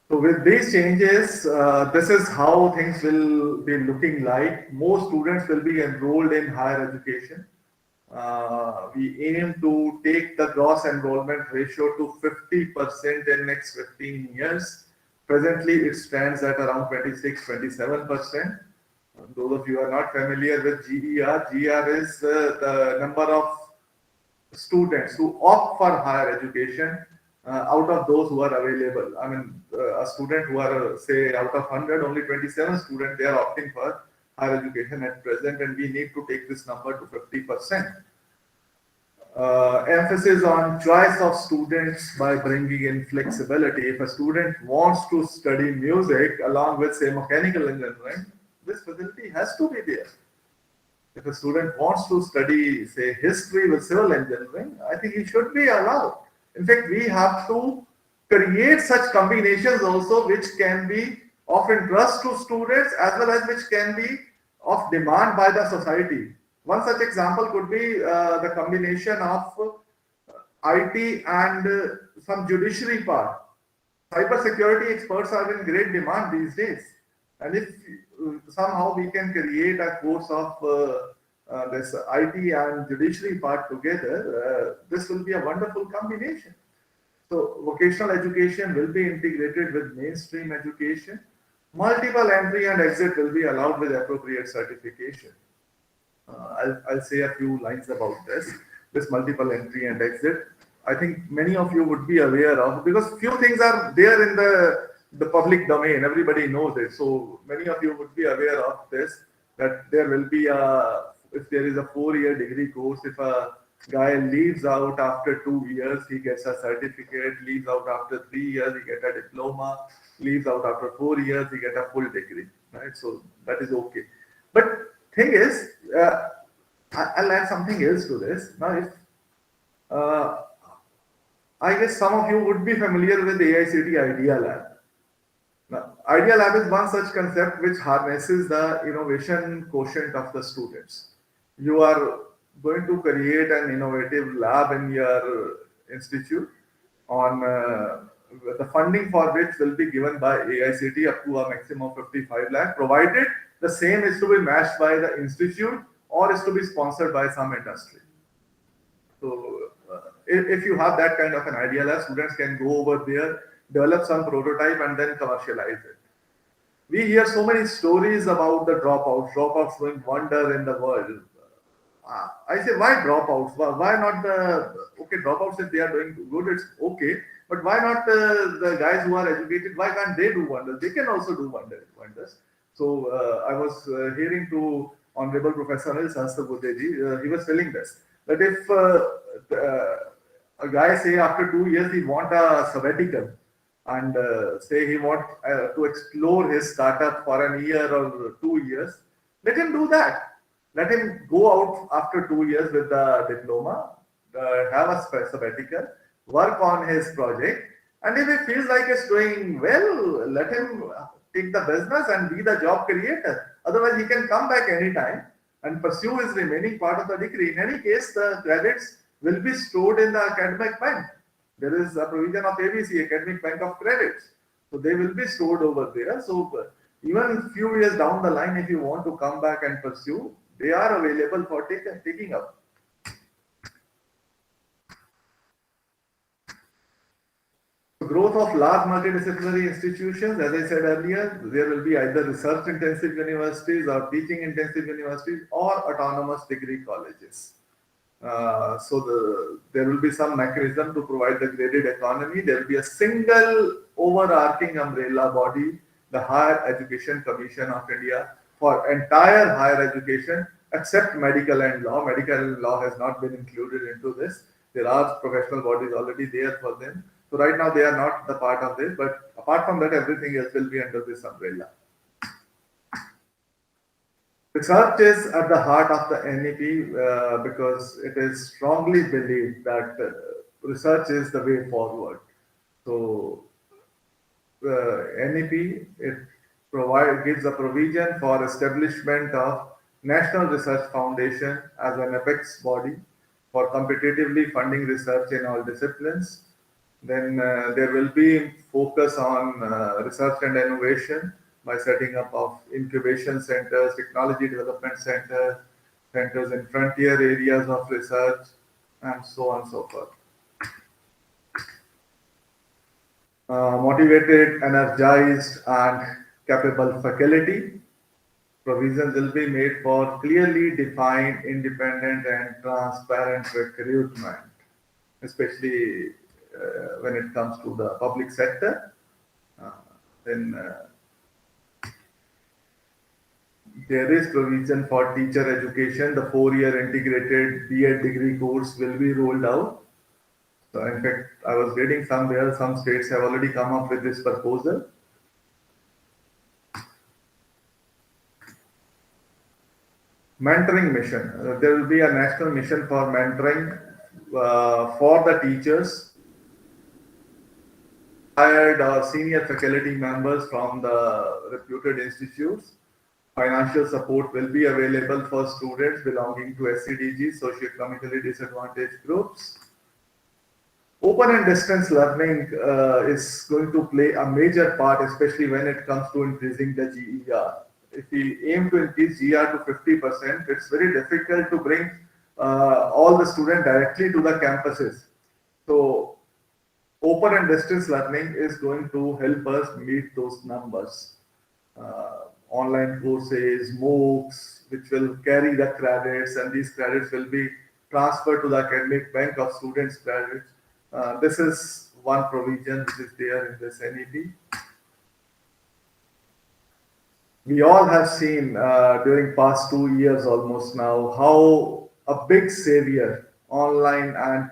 Speaker 3: So with these changes, this is how things will be looking like. More students will be enrolled in higher education. We aim to take the gross enrollment ratio to 50% in next 15 years. Presently, it stands at around 26-27%. Those of you who are not familiar with GER is the number of students who opt for higher education out of those who are available. I mean, a student who are, say, out of 100, only 27 students, they are opting for higher education at present, and we need to take this number to 50%. Emphasis on choice of students by bringing in flexibility. If a student wants to study music along with, say, mechanical engineering, this facility has to be there. If a student wants to study, say, history with civil engineering, I think he should be allowed. In fact, we have to create such combinations also which can be of interest to students as well as which can be of demand by the society. One such example could be the combination of IT and some judiciary part. Cyber security experts are in great demand these days. And if somehow we can create a course of this IT and judiciary part together, this will be a wonderful combination. So vocational education will be integrated with mainstream education. Multiple entry and exit will be allowed with appropriate certification. I'll say a few lines about this multiple entry and exit. I think many of you would be aware of, because few things are there in the public domain. Everybody knows it. So many of you would be aware of this, that there will be if there is a 4-year degree course, if a guy leaves out after 2 years, he gets a certificate, leaves out after 3 years, he gets a diploma, leaves out after 4 years, he gets a full degree, right? So that is okay. But thing is, I'll add something else to this. Now, if I guess some of you would be familiar with AICTE Idea Lab. Now, Idea Lab is one such concept which harnesses the innovation quotient of the students. You are going to create an innovative lab in your institute on the funding for which will be given by AICTE up to a maximum of 55 lakh, provided the same is to be matched by the institute or is to be sponsored by some industry. So if you have that kind of an idea lab, students can go over there, develop some prototype and then commercialize it. We hear so many stories about the dropouts doing wonder in the world. I say, why dropouts? Why not okay, dropouts, if they are doing good, it's okay. But why not the guys who are educated, why can't they do wonders? They can also do wonders. So I was hearing to Honorable Professor Anil Sahasrabudhe, he was telling this, that if a guy say after 2 years he want a sabbatical and say he want to explore his startup for a year or 2 years, let him do that. Let him go out after 2 years with the diploma, have a sabbatical, work on his project, and if he feels like he's doing well, let him take the business and be the job creator. Otherwise, he can come back anytime and pursue his remaining part of the degree. In any case, the credits will be stored in the academic bank. There is a provision of ABC, Academic Bank of Credits. So they will be stored over there. So even a few years down the line, if you want to come back and pursue, they are available for taking up. Growth of large multidisciplinary institutions, as I said earlier, there will be either research-intensive universities or teaching-intensive universities or autonomous degree colleges. So there will be some mechanism to provide the graded economy. There will be a single overarching umbrella body, the Higher Education Commission of India, for entire higher education except medical and law. Medical and law has not been included into this. There are professional bodies already there for them. So right now they are not the part of this, but apart from that, everything else will be under this umbrella. Research is at the heart of the NEP because it is strongly believed that research is the way forward. So NEP, it gives a provision for establishment of National Research Foundation as an apex body for competitively funding research in all disciplines. Then there will be focus on research and innovation by setting up of incubation centers, technology development centers, centers in frontier areas of research, and so on and so forth. Motivated, energized, and capable faculty. Provisions will be made for clearly defined, independent, and transparent recruitment, especially when it comes to the public sector. Then there is provision for teacher education. The 4-year integrated B.Ed degree course will be rolled out. So in fact, I was reading somewhere, some states have already come up with this proposal. Mentoring mission. There will be a national mission for mentoring for the teachers, hired or senior faculty members from the reputed institutes Financial support will be available for students belonging to SCDG, socioeconomically disadvantaged groups. Open and distance learning is going to play a major part, especially when it comes to increasing the GER. If we aim to increase GER to 50%, it's very difficult to bring all the students directly to the campuses. So open and distance learning is going to help us meet those numbers. Online courses, MOOCs, which will carry the credits, and these credits will be transferred to the academic bank of students' credits. This is one provision which is there in this NEP. We all have seen during past 2 years almost now how a big savior online and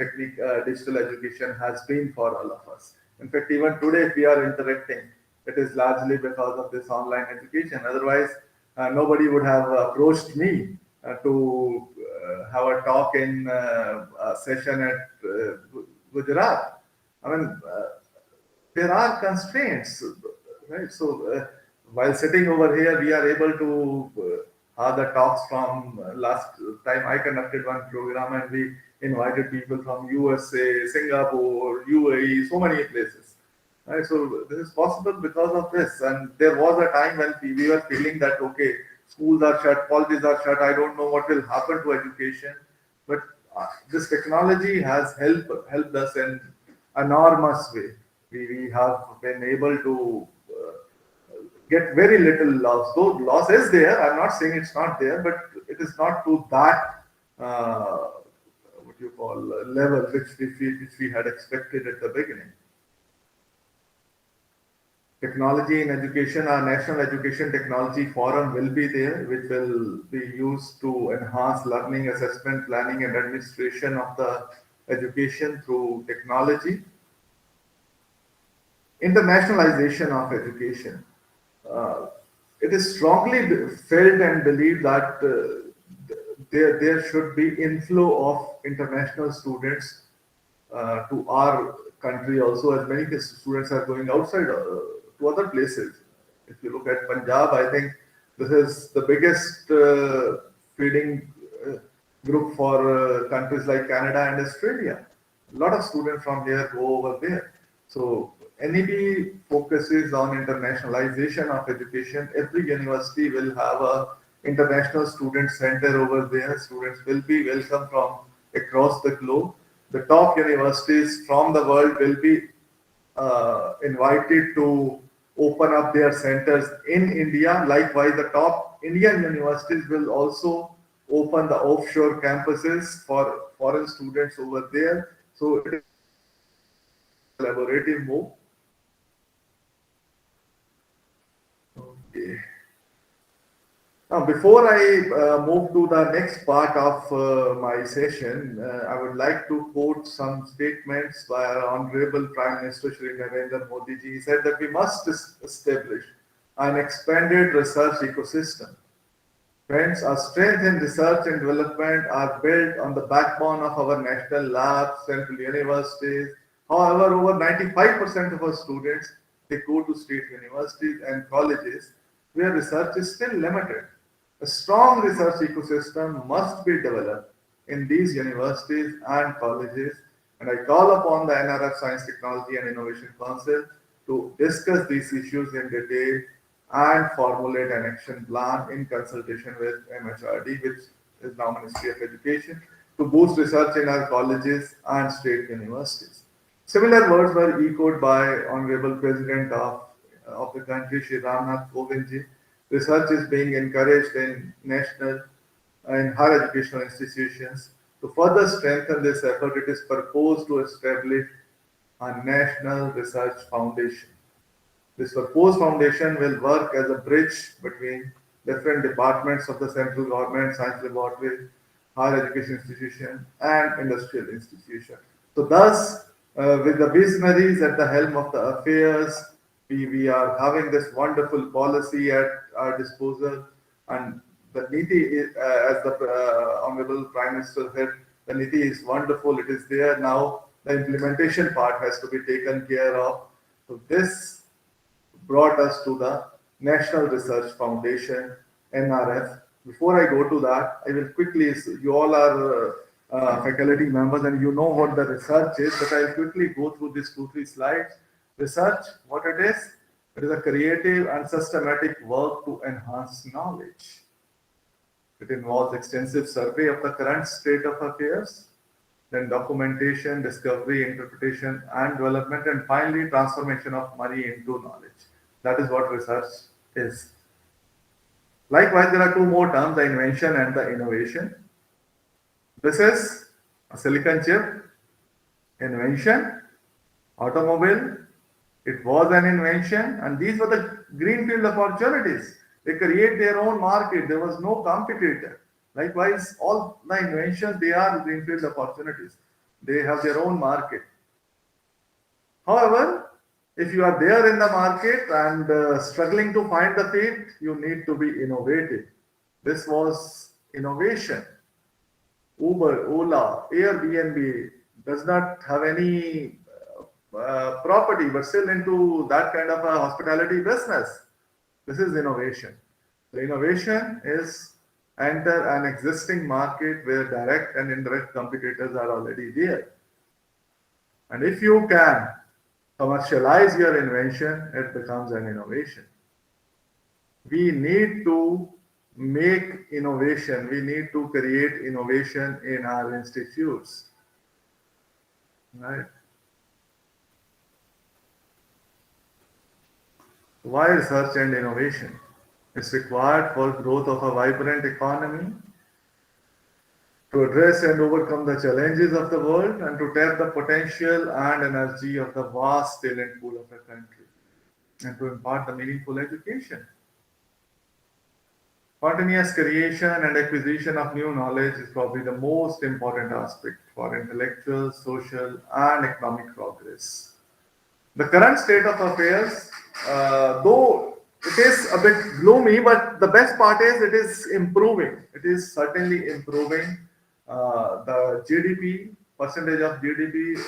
Speaker 3: digital education has been for all of us. In fact, even today, if we are interacting, it is largely because of this online education. Otherwise, nobody would have approached me to have a talk in a session at Gujarat. I mean, there are constraints, right? So while sitting over here, we are able to have the talks from last time I conducted one program, and we invited people from USA, Singapore, UAE, so many places. Right? So this is possible because of this. And there was a time when we were feeling that, okay, schools are shut, colleges are shut, I don't know what will happen to education. But this technology has helped us in enormous way. We have been able to get very little loss. Though loss is there, I'm not saying it's not there, but it is not to that what you call level which we had expected at the beginning. Technology in education, our National Education Technology Forum will be there, which will be used to enhance learning, assessment, planning, and administration of the education through technology. Internationalization of education. It is strongly felt and believed that there should be inflow of international students to our country also, as many students are going outside to other places. If you look at Punjab, I think this is the biggest feeding group for countries like Canada and Australia. A lot of students from here go over there. So NEP focuses on internationalization of education. Every university will have a international student center over there. Students will be welcome from across the globe. The top universities from the world will be invited to open up their centers in India. Likewise, the top Indian universities will also open the offshore campuses for foreign students over there. So it is a collaborative move. Okay. Now, before I move to the next part of my session, I would like to quote some statements by our Honorable Prime Minister Shri Narendra Modi ji. He said that we must establish an expanded research ecosystem. Friends, our strength in research and development are built on the backbone of our national labs, central universities. However, over 95% of our students, they go to state universities and colleges where research is still limited. A strong research ecosystem must be developed in these universities and colleges, and I call upon the NRF Science, Technology and Innovation Council to discuss these issues in detail and formulate an action plan in consultation with MHRD, which is now Ministry of Education, to boost research in our colleges and state universities. Similar words were echoed by Honorable President of the country, Shri Ramnath Kovind ji. Research is being encouraged in national and higher educational institutions. To further strengthen this effort, it is proposed to establish a national research foundation. This proposed foundation will work as a bridge between different departments of the central government, science laboratory, higher education institution, and industrial institution. So thus, with the visionaries at the helm of the affairs, we are having this wonderful policy at our disposal, and the NITI, as the Honorable Prime Minister said, the NITI is wonderful, it is there now, the implementation part has to be taken care of. So this brought us to the National Research Foundation, NRF. Before I go to that, I will quickly, you all are faculty members and you know what the research is, but I'll quickly go through these 2-3 slides. Research, what it is a creative and systematic work to enhance knowledge. It involves extensive survey of the current state of affairs, then documentation, discovery, interpretation, and development, and finally transformation of money into knowledge. That is what research is. Likewise, there are two more terms, the invention and the innovation. This is a silicon chip, invention, automobile. It was an invention, and these were the greenfield opportunities. They create their own market. There was no competitor. Likewise, all the inventions, they are greenfield opportunities. They have their own market. However, if you are there in the market and struggling to find the feet, you need to be innovative. This was innovation. Uber, Ola, Airbnb does not have any property, but still into that kind of a hospitality business. This is innovation. The innovation is enter an existing market where direct and indirect competitors are already there. And if you can commercialize your invention, it becomes an innovation. We need to make innovation. We need to create innovation in our institutes. Right? Why research and innovation? It's required for growth of a vibrant economy, to address and overcome the challenges of the world, and to tap the potential and energy of the vast talent pool of a country, and to impart the meaningful education. Continuous creation and acquisition of new knowledge is probably the most important aspect for intellectual, social, and economic progress. The current state of affairs, though it is a bit gloomy, but the best part is it is improving. It is certainly improving. The GDP, percentage of GDP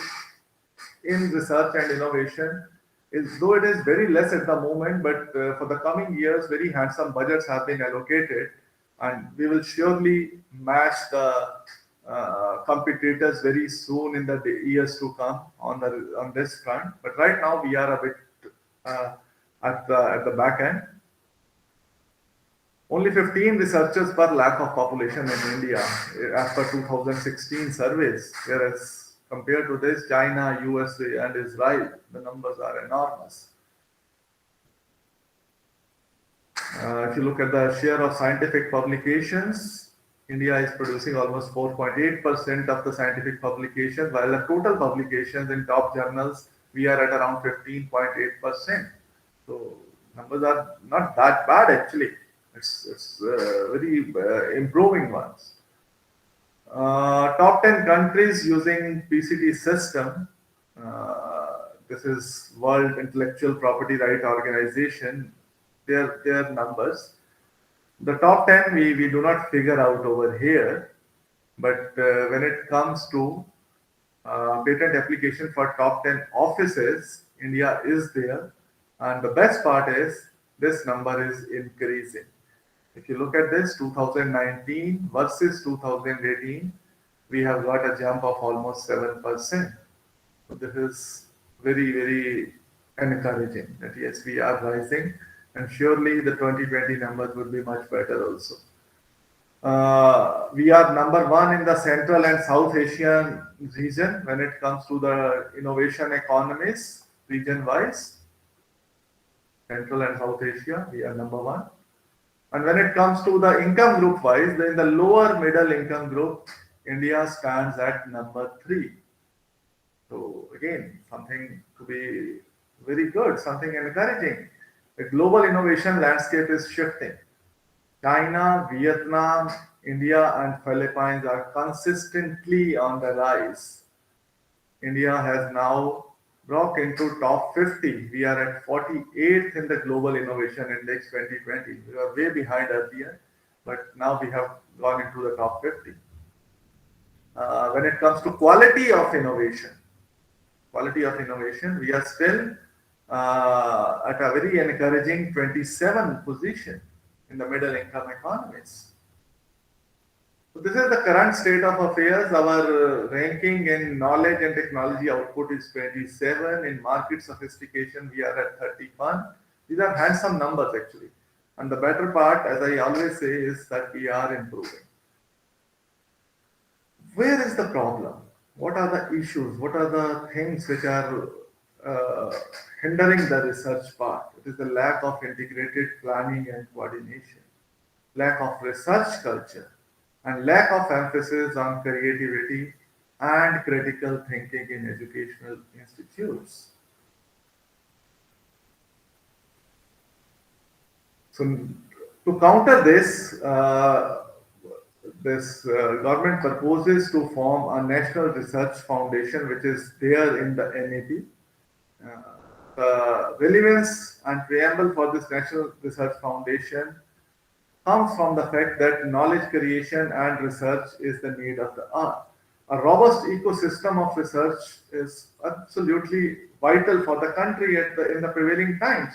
Speaker 3: in research and innovation is, though it is very less at the moment, but for the coming years, very handsome budgets have been allocated, and we will surely match the competitors very soon in the years to come on this front. But right now we are a bit at the back end. Only 15 researchers per lakh of population in India, as per 2016 surveys, whereas compared to this, China, USA, and Israel, the numbers are enormous. If you look at the share of scientific publications, India is producing almost 4.8% of the scientific publications, while the total publications in top journals, we are at around 15.8%. So numbers are not that bad actually. It's very improving ones. Top 10 countries using PCT system. This is World Intellectual Property Right Organization. Their numbers. The top 10 we do not figure out over here, but when it comes to patent application for top 10 offices, India is there, and the best part is this number is increasing. If you look at this 2019 versus 2018, we have got a jump of almost 7%. So this is very, very encouraging that yes, we are rising, and surely the 2020 numbers would be much better also. We are number one in the Central and South Asian region when it comes to the innovation economies region-wise. Central and South Asia, we are number one. And when it comes to the income group wise, in the lower middle income group, India stands at number 3. So again, something to be very good, something encouraging. The global innovation landscape is shifting. China, Vietnam, India, and Philippines are consistently on the rise. India has now broke into top 50. We are at 48th in the Global Innovation Index 2020. We were way behind earlier, but now we have gone into the top 50. When it comes to quality of innovation, we are still at a very encouraging 27th position. in the middle income economies. So this is the current state of affairs. Our ranking in knowledge and technology output is 27. In market sophistication, we are at 31. These are handsome numbers actually. And the better part, as I always say, is that we are improving. Where is the problem? What are the issues? What are the things which are hindering the research part? It is the lack of integrated planning and coordination, lack of research culture, and lack of emphasis on creativity and critical thinking in educational institutes. So, to counter this, government proposes to form a national research foundation, which is there in the NAP. The relevance and preamble for this national research foundation comes from the fact that knowledge creation and research is the need of the hour. A robust ecosystem of research is absolutely vital for the country in the prevailing times.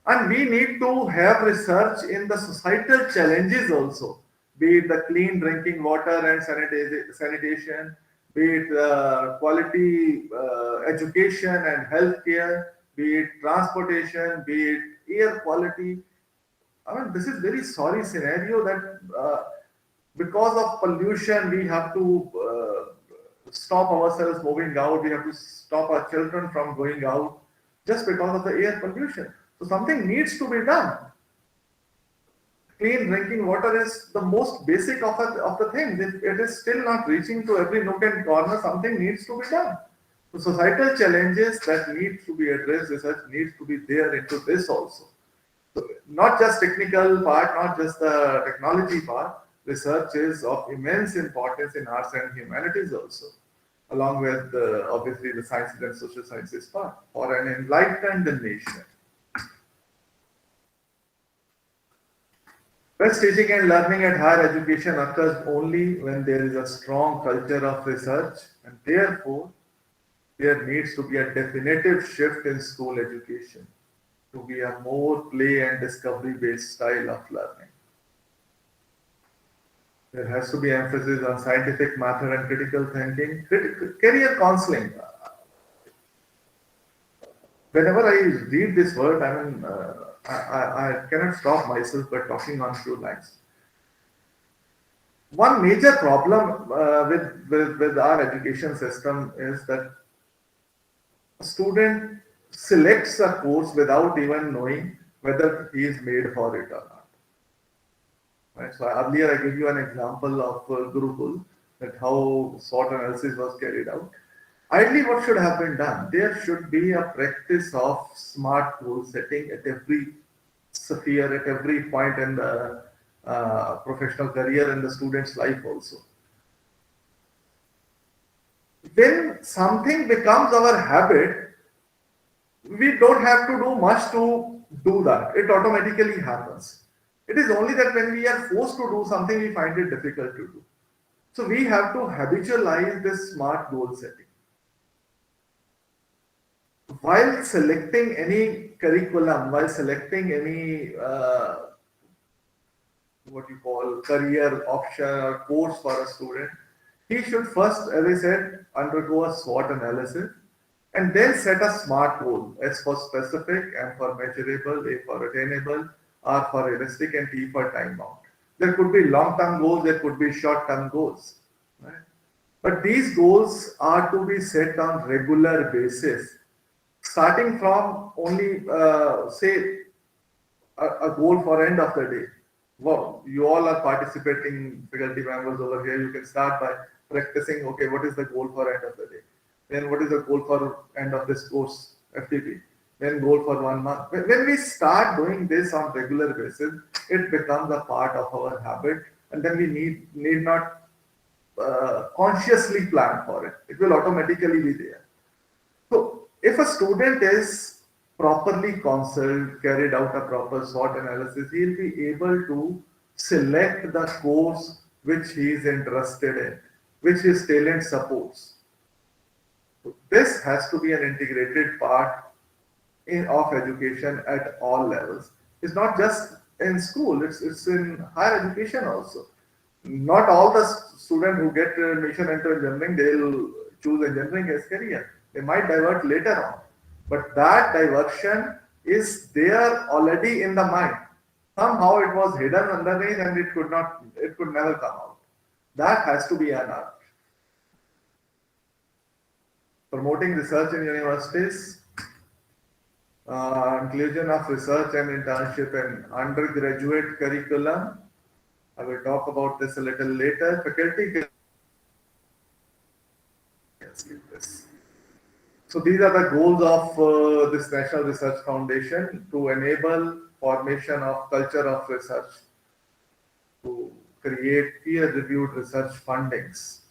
Speaker 3: And we need to have research in the societal challenges also, be it the clean drinking water and sanitation, be it quality education and healthcare, be it transportation, be it air quality. I mean, this is very sorry scenario that because of pollution, we have to stop ourselves moving out. We have to stop our children from going out just because of the air pollution. So something needs to be done. Clean drinking water is the most basic of the things. If it is still not reaching to every nook and corner, something needs to be done. So societal challenges that need to be addressed, research needs to be there into this also. So not just technical part, not just the technology part, research is of immense importance in arts and humanities also, along with obviously the sciences and social sciences part, for an enlightened nation. Best teaching and learning at higher education occurs only when there is a strong culture of research, and therefore there needs to be a definitive shift in school education to be a more play and discovery based style of learning. There has to be emphasis on scientific method and critical thinking, career counseling. Whenever I read this word, I cannot stop myself by talking on few lines. One major problem with our education system is that a student selects a course without even knowing whether he is made for it or not. Right? So earlier I gave you an example of Gurukul, that how SWOT analysis was carried out. Ideally, what should have been done? There should be a practice of smart goal setting at every sphere, at every point in the professional career and the student's life also. When something becomes our habit, we don't have to do much to do that. It automatically happens. It is only that when we are forced to do something, we find it difficult to do. So we have to habitualize this smart goal setting. While selecting any curriculum, while selecting any what you call career option or course for a student, he should first, as I said, undergo a SWOT analysis and then set a SMART goal, S for specific, M for measurable, A for attainable, R for realistic, and T for time bound. There could be long-term goals, there could be short-term goals, right? But these goals are to be set on regular basis, starting from only, say, a goal for end of the day. Well, you all are participating faculty members over here. You can start by practicing, okay, what is the goal for end of the day? Then what is the goal for end of this course, FDP? Then goal for 1 month. When we start doing this on regular basis, it becomes a part of our habit, and then we need not consciously plan for it. It will automatically be there. So if a student is properly counseled, carried out a proper SWOT analysis, he will be able to select the course which he is interested in, which his talent supports. So this has to be an integrated part of education at all levels. It's not just in school, it's in higher education also. Not all the students who get admission into engineering, they'll choose engineering as career. They might divert later on. But that diversion is there already in the mind. Somehow it was hidden underneath and it could never come out. That has to be unearthed. Promoting research in universities, inclusion of research and internship in undergraduate curriculum. I will talk about this a little later. Faculty can skip this. So these are the goals of this National Research Foundation to enable formation of culture of research, to create peer-reviewed research fundings.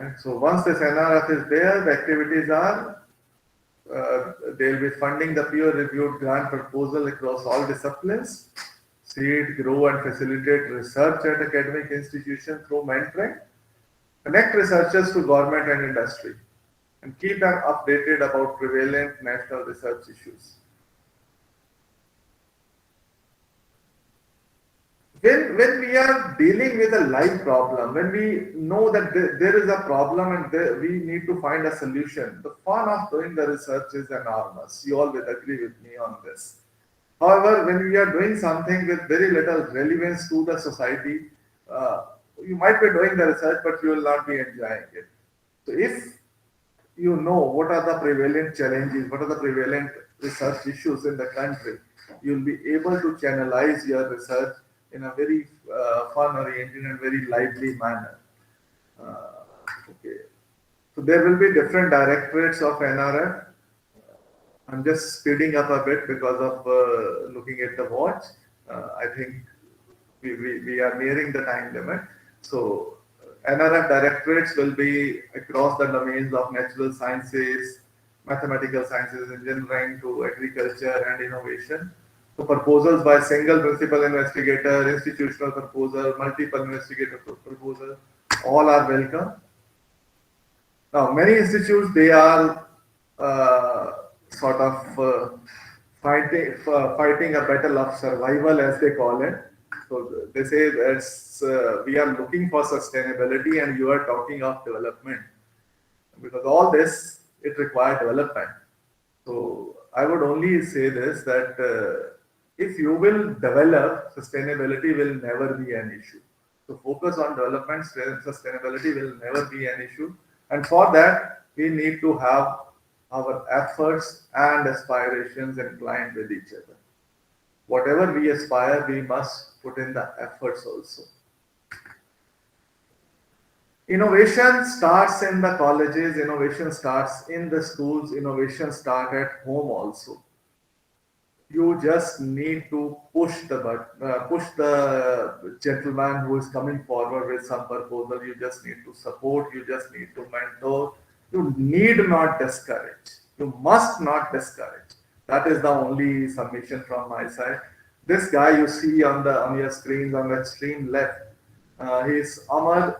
Speaker 3: And so once this NRF is there, the activities are they'll be funding the peer-reviewed grant proposal across all disciplines, seed, grow, and facilitate research at academic institutions through mentoring, connect researchers to government and industry, and keep them updated about prevalent national research issues. When we are dealing with a live problem, when we know that there is a problem and we need to find a solution, the fun of doing the research is enormous. You all will agree with me on this. However, when we are doing something with very little relevance to the society, you might be doing the research, but you will not be enjoying it. So if you know what are the prevalent challenges, what are the prevalent research issues in the country, you will be able to channelize your research in a very fun-oriented and very lively manner. Okay. So there will be different directorates of NRF. I'm just speeding up a bit because of looking at the watch. I think we are nearing the time limit. So NRF directorates will be across the domains of natural sciences, mathematical sciences, engineering to agriculture and innovation. So proposals by single principal investigator, institutional proposal, multiple investigator proposal, all are welcome. Now, many institutes, they are sort of fighting a battle of survival, as they call it. So they say that we are looking for sustainability and you are talking of development. Because all this, it requires development. So I would only say this, that if you will develop, sustainability will never be an issue. So focus on development, sustainability will never be an issue. And for that, we need to have our efforts and aspirations inclined with each other. Whatever we aspire, we must put in the efforts also. Innovation starts in the colleges, innovation starts in the schools, innovation starts at home also. You just need to push the gentleman who is coming forward with some proposal. You just need to support, you just need to mentor. You need not discourage. You must not discourage. That is the only submission from my side. This guy you see on your screens on the extreme left, he is Amar,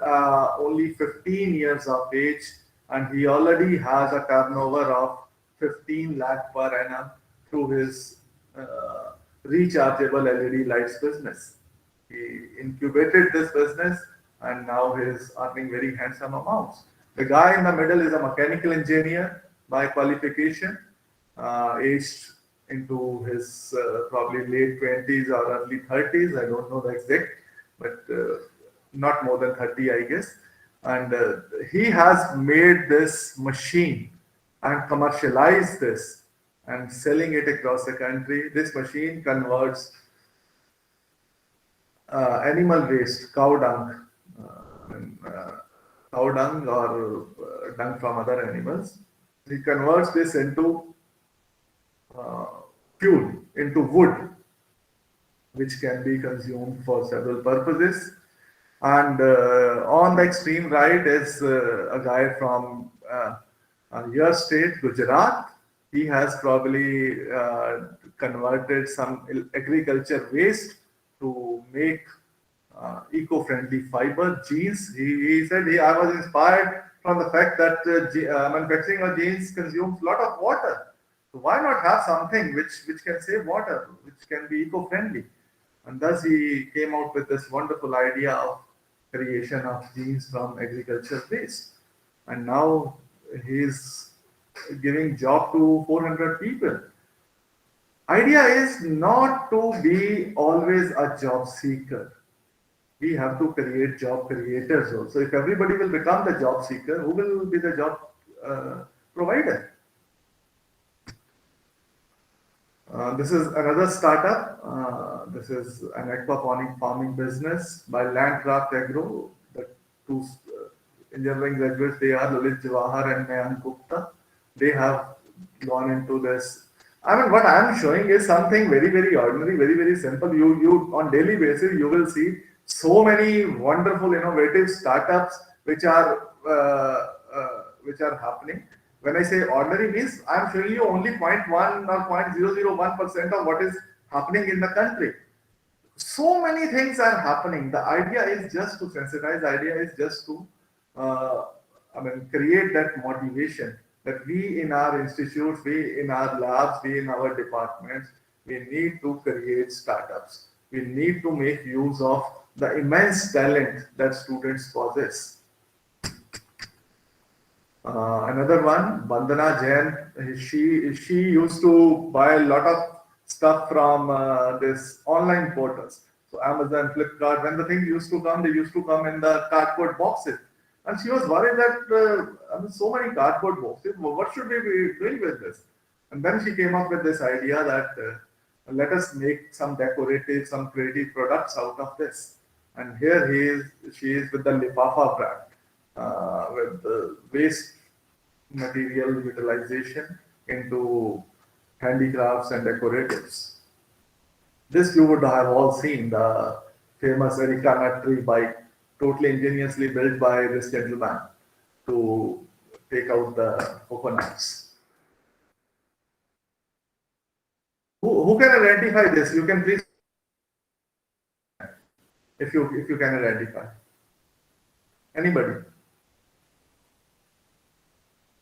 Speaker 3: only 15 years of age, and he already has a turnover of 15 lakh per annum through his rechargeable LED lights business. He incubated this business and now he is earning very handsome amounts. The guy in the middle is a mechanical engineer by qualification, aged into his probably late 20s or early 30s. I don't know the exact, but not more than 30, I guess. And he has made this machine and commercialized this and selling it across the country. This machine converts animal waste, cow dung or dung from other animals. He converts this into fuel, into wood, which can be consumed for several purposes. And on the extreme right is a guy from your state, Gujarat. He has probably converted some agriculture waste to make eco-friendly fiber jeans. He said I was inspired from the fact that manufacturing of jeans consumes a lot of water. So why not have something which can save water, which can be eco-friendly? And thus he came out with this wonderful idea of creation of genes from agriculture waste. And now he's giving job to 400 people. Idea is not to be always a job seeker. We have to create job creators also. If everybody will become the job seeker, who will be the job provider? This is another startup. This is an aquaponic farming business by Landcraft Agro. The two engineering graduates, they are Lalit Jawahar and Mayank Gupta. They have gone into this. I mean, what I am showing is something very, very ordinary, very, very simple. You on daily basis, you will see so many wonderful, innovative startups which are happening. When I say ordinary means, I am showing you only 0.1 or 0.001% of what is happening in the country. So many things are happening. The idea is just to sensitize. The idea is just to, create that motivation that we in our institutes, we in our labs, we in our departments, we need to create startups. We need to make use of the immense talent that students possess. Another one, Bandana Jain, she used to buy a lot of stuff from this online portals. So Amazon, Flipkart, when the things used to come, they used to come in the cardboard boxes. And she was worried that so many cardboard boxes, what should we be doing with this? And then she came up with this idea that let us make some decorative, some creative products out of this. And here she is with the Lifafa brand. With the waste material utilization into handicrafts and decoratives. This you would have all seen, the famous Erika tree bike, totally ingeniously built by this gentleman to take out the coconuts. Who can identify this? You can please, if you can identify. Anybody?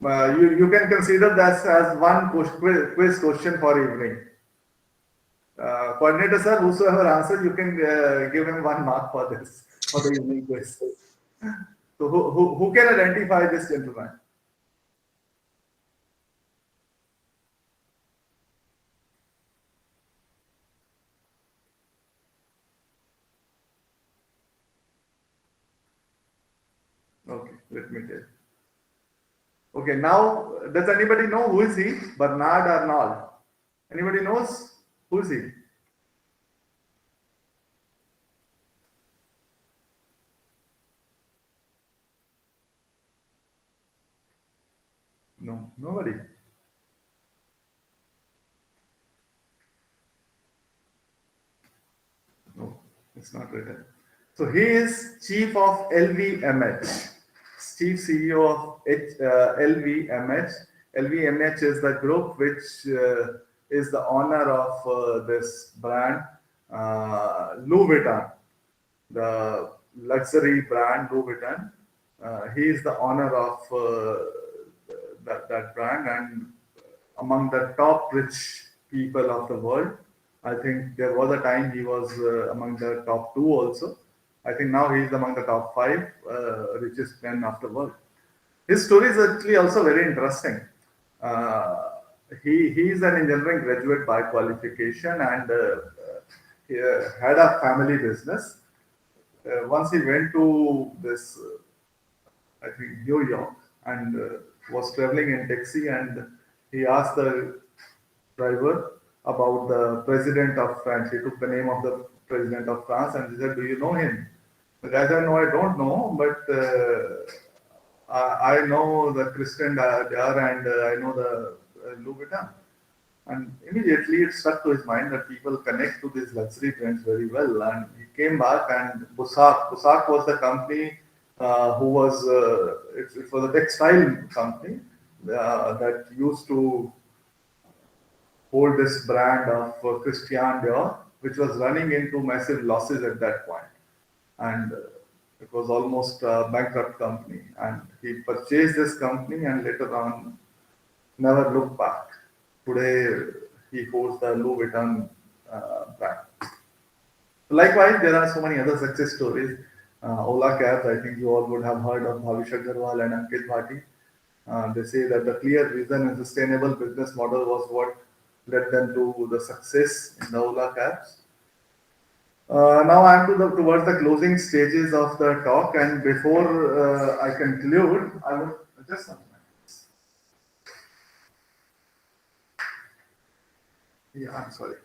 Speaker 3: You can consider that as one quiz question for evening. Coordinator sir, whosoever answers, you can give him 1 mark for this, for the evening quiz. So who can identify this gentleman? Okay, let me tell. Okay, now, does anybody know who is he? Bernard Arnault. Anybody knows who is he? No, nobody. No, it's not written. So he is chief of LVMH. Chief CEO of LVMH. LVMH is the group which is the owner of this brand, Louis Vuitton, the luxury brand Louis Vuitton. He is the owner of that brand, and among the top rich people of the world. I think there was a time he was among the top 2 also. I think now he is among the top 5 richest men of the world. His story is actually also very interesting. He is an engineering graduate by qualification, and he had a family business. Once he went to this, I think, New York, and was traveling in taxi, and he asked the driver about the president of France. He took the name of the president of France, and he said, "Do you know him?" The guy said, "No, I don't know, but I know the Christian Dior, and I know the Louis Vuitton." And immediately it stuck to his mind that people connect to these luxury brands very well. And he came back, and Busak was the company who was, it was a textile company that used to hold this brand of Christian Dior, which was running into massive losses at that point. And it was almost a bankrupt company. And he purchased this company and later on never looked back. Today, he holds the Louis Vuitton brand. Likewise, there are so many other success stories. Ola Cabs, I think you all would have heard of Bhavish Agarwal and Ankit Bhati. They say that the clear vision and sustainable business model was what led them to the success in the Ola Cabs. Now I am towards the closing stages of the talk, and before I conclude, I would just a minute. Yeah, I'm sorry.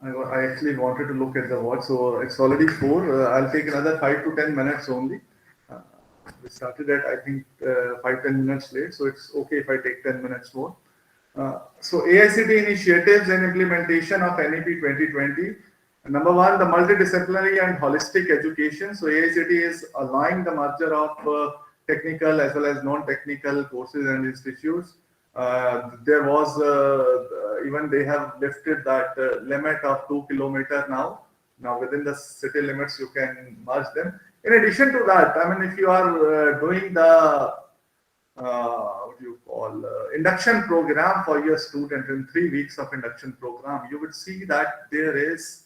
Speaker 3: I actually wanted to look at the watch, so it's already 4. I'll take another 5 to 10 minutes only. We started at, I think, 5-10 minutes late, so it's okay if I take 10 minutes more. So AICTE initiatives and implementation of NEP 2020. Number one, the multidisciplinary and holistic education. So AICTE is allowing the merger of technical as well as non-technical courses and institutes. There was even they have lifted that limit of 2 kilometer now. Now within the city limits you can merge them. In addition to that, I mean, if you are doing the what do you call induction program for your student in 3 weeks of induction program, you would see that there is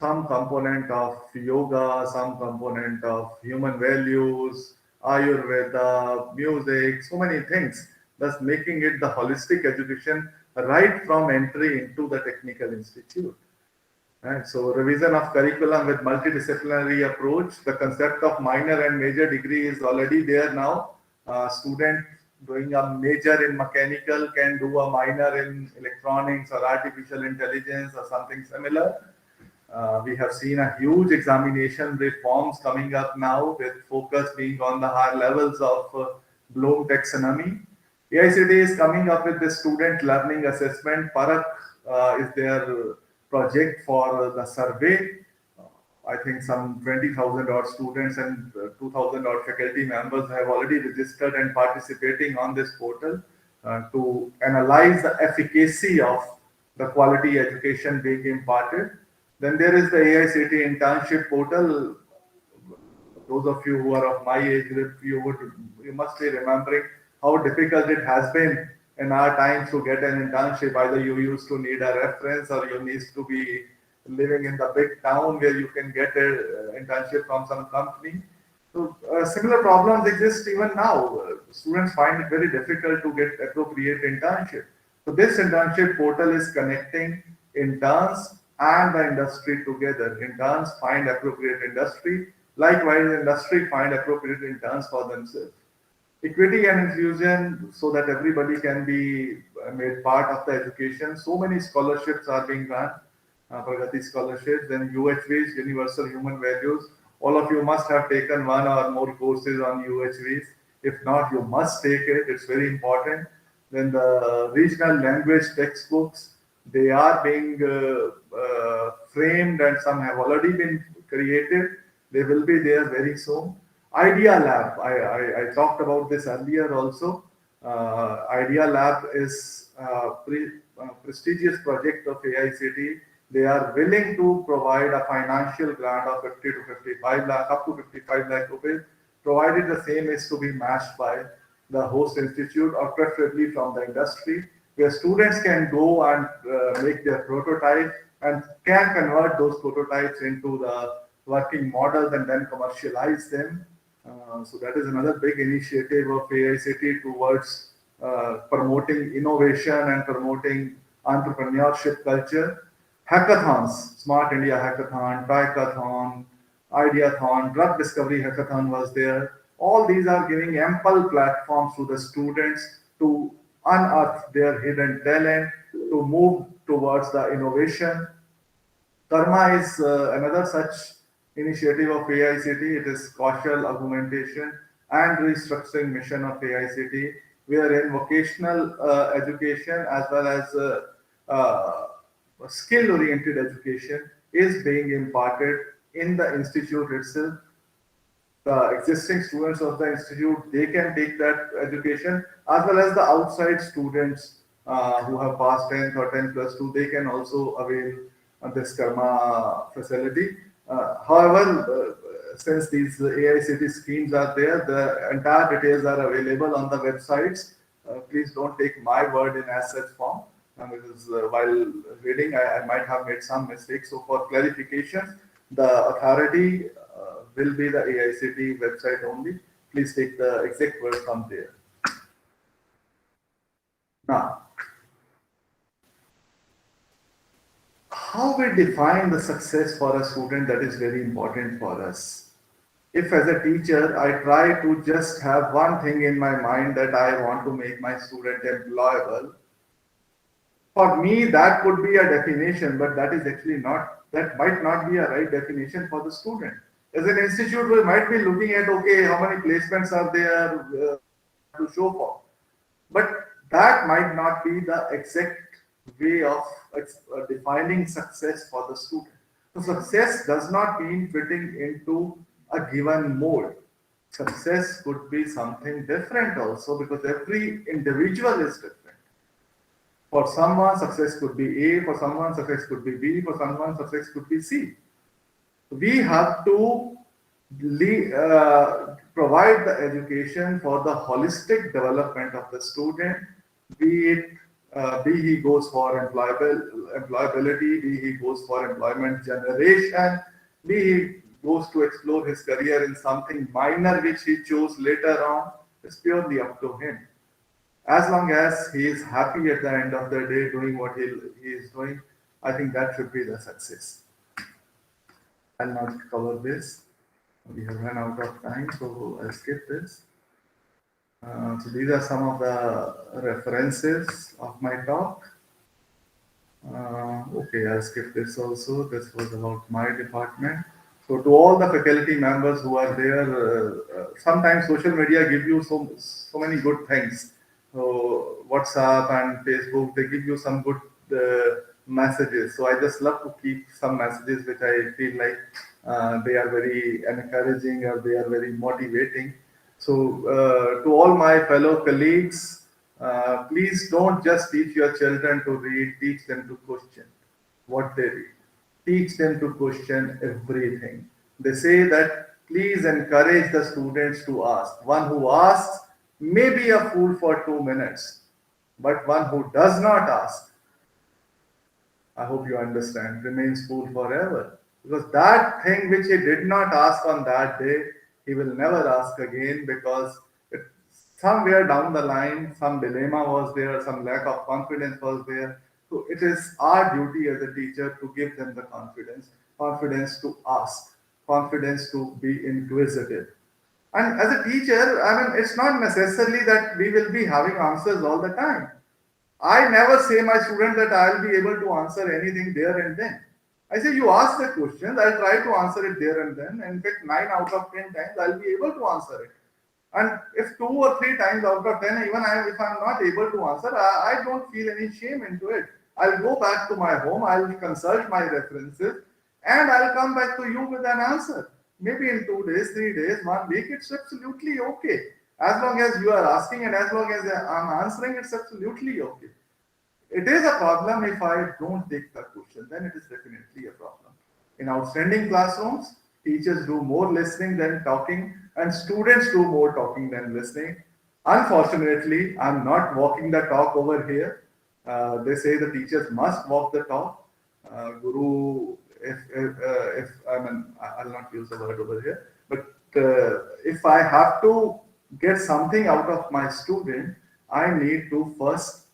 Speaker 3: some component of yoga, some component of human values, Ayurveda, music, so many things, thus making it the holistic education right from entry into the technical institute. Right? So revision of curriculum with multidisciplinary approach, the concept of minor and major degree is already there now. Student doing a major in mechanical can do a minor in electronics or artificial intelligence or something similar. We have seen a huge examination reforms coming up now with focus being on the higher levels of Bloom taxonomy. AICTE is coming up with the student learning assessment. Parak is their project for the survey. I think some 20,000 odd students and 2,000 odd faculty members have already registered and participating on this portal to analyze the efficacy of the quality education being imparted. Then there is the AICTE internship portal. Those of you who are of my age group, you must be remembering how difficult it has been in our times to get an internship. Either you used to need a reference or you need to be living in the big town where you can get an internship from some company. So similar problems exist even now. Students find it very difficult to get appropriate internship. So this internship portal is connecting interns and the industry together. Interns find appropriate industry. Likewise, industry find appropriate interns for themselves. Equity and inclusion so that everybody can be made part of the education. So many scholarships are being run, Pragati scholarships, then UHVs, Universal Human Values. All of you must have taken one or more courses on UHVs. If not, you must take it. It's very important. Then the regional language textbooks, they are being framed and some have already been created. They will be there very soon. Idea Lab, I talked about this earlier also. Idea Lab is a prestigious project of AICTE. They are willing to provide a financial grant of 50 to 55 lakh, up to 55 lakh rupees, provided the same is to be matched by the host institute or preferably from the industry, where students can go and make their prototype and can convert those prototypes into the working models and then commercialize them. So that is another big initiative of AICTE towards promoting innovation and promoting entrepreneurship culture. Hackathons, Smart India Hackathon, Triathlon, Ideathon, Drug Discovery Hackathon was there. All these are giving ample platforms to the students to unearth their hidden talent, to move towards the innovation. Karma is another such initiative of AICTE. It is causal augmentation and restructuring mission of AICTE, wherein vocational education as well as skill-oriented education is being imparted in the institute itself. The existing students of the institute, they can take that education, as well as the outside students who have passed 10th or 10 plus 2, they can also avail this Karma facility. However, since these AICTE schemes are there, the entire details are available on the websites. please don't take my word in as such form. Because while reading, I might have made some mistakes. So for clarification, the authority will be the AICTE website only. Please take the exact word from there. Now, how we define the success for a student, that is very important for us. If as a teacher, I try to just have one thing in my mind that I want to make my student employable, for me, that could be a definition, but that is actually not, that might not be a right definition for the student. As an institute, we might be looking at, okay, how many placements are there to show for. But that might not be the exact way of defining success for the student. So success does not mean fitting into a given mold. Success could be something different also, because every individual is different. For someone, success could be A, for someone, success could be B, for someone, success could be C. We have to provide the education for the holistic development of the student, be he goes for employability, be he goes for employment generation, be he goes to explore his career in something minor which he chose later on. It's purely up to him. As long as he is happy at the end of the day doing what he is doing, I think that should be the success. I'll not cover this. We have run out of time, so I'll skip this. So these are some of the references of my talk. Okay, I'll skip this also. This was about my department. So to all the faculty members who are there, sometimes social media give you so many good things. So WhatsApp and Facebook, they give you some good messages. So I just love to keep some messages which I feel like they are very encouraging or they are very motivating. So to all my fellow colleagues, please don't just teach your children to read, teach them to question what they read. Teach them to question everything. They say that please encourage the students to ask. One who asks may be a fool for 2 minutes, but one who does not ask, I hope you understand, remains fool forever. Because that thing which he did not ask on that day, he will never ask again, because somewhere down the line, some dilemma was there, some lack of confidence was there. So it is our duty as a teacher to give them the confidence to ask, confidence to be inquisitive. And as a teacher, I mean, it's not necessarily that we will be having answers all the time. I never say my student that I'll be able to answer anything there and then. I say you ask the questions, I'll try to answer it there and then. And in fact, 9 out of 10 times I'll be able to answer it. And if 2 or 3 times out of 10, even if I'm not able to answer, I don't feel any shame into it. I'll go back to my home, I'll consult my references, and I'll come back to you with an answer. Maybe in 2 days, 3 days, 1 week, it's absolutely okay. As long as you are asking and as long as I'm answering, it's absolutely okay. It is a problem if I don't take the question, then it is definitely a problem. In outstanding classrooms, teachers do more listening than talking, and students do more talking than listening. Unfortunately, I'm not walking the talk over here. They say the teachers must walk the talk. Guru, if I mean, I'll not use the word over here, but if I have to get something out of my student, I need to first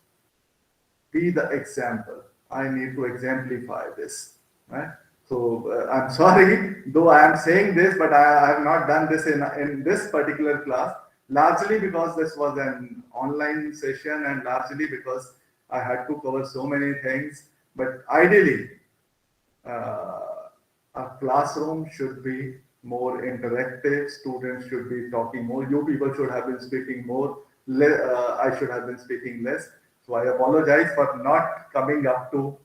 Speaker 3: be the example. I need to exemplify this, right? So I'm sorry, though I am saying this, but I have not done this in this particular class, largely because this was an online session and largely because I had to cover so many things. But ideally, a classroom should be more interactive. Students should be talking more. You people should have been speaking more. I should have been speaking less. So I apologize for not coming up to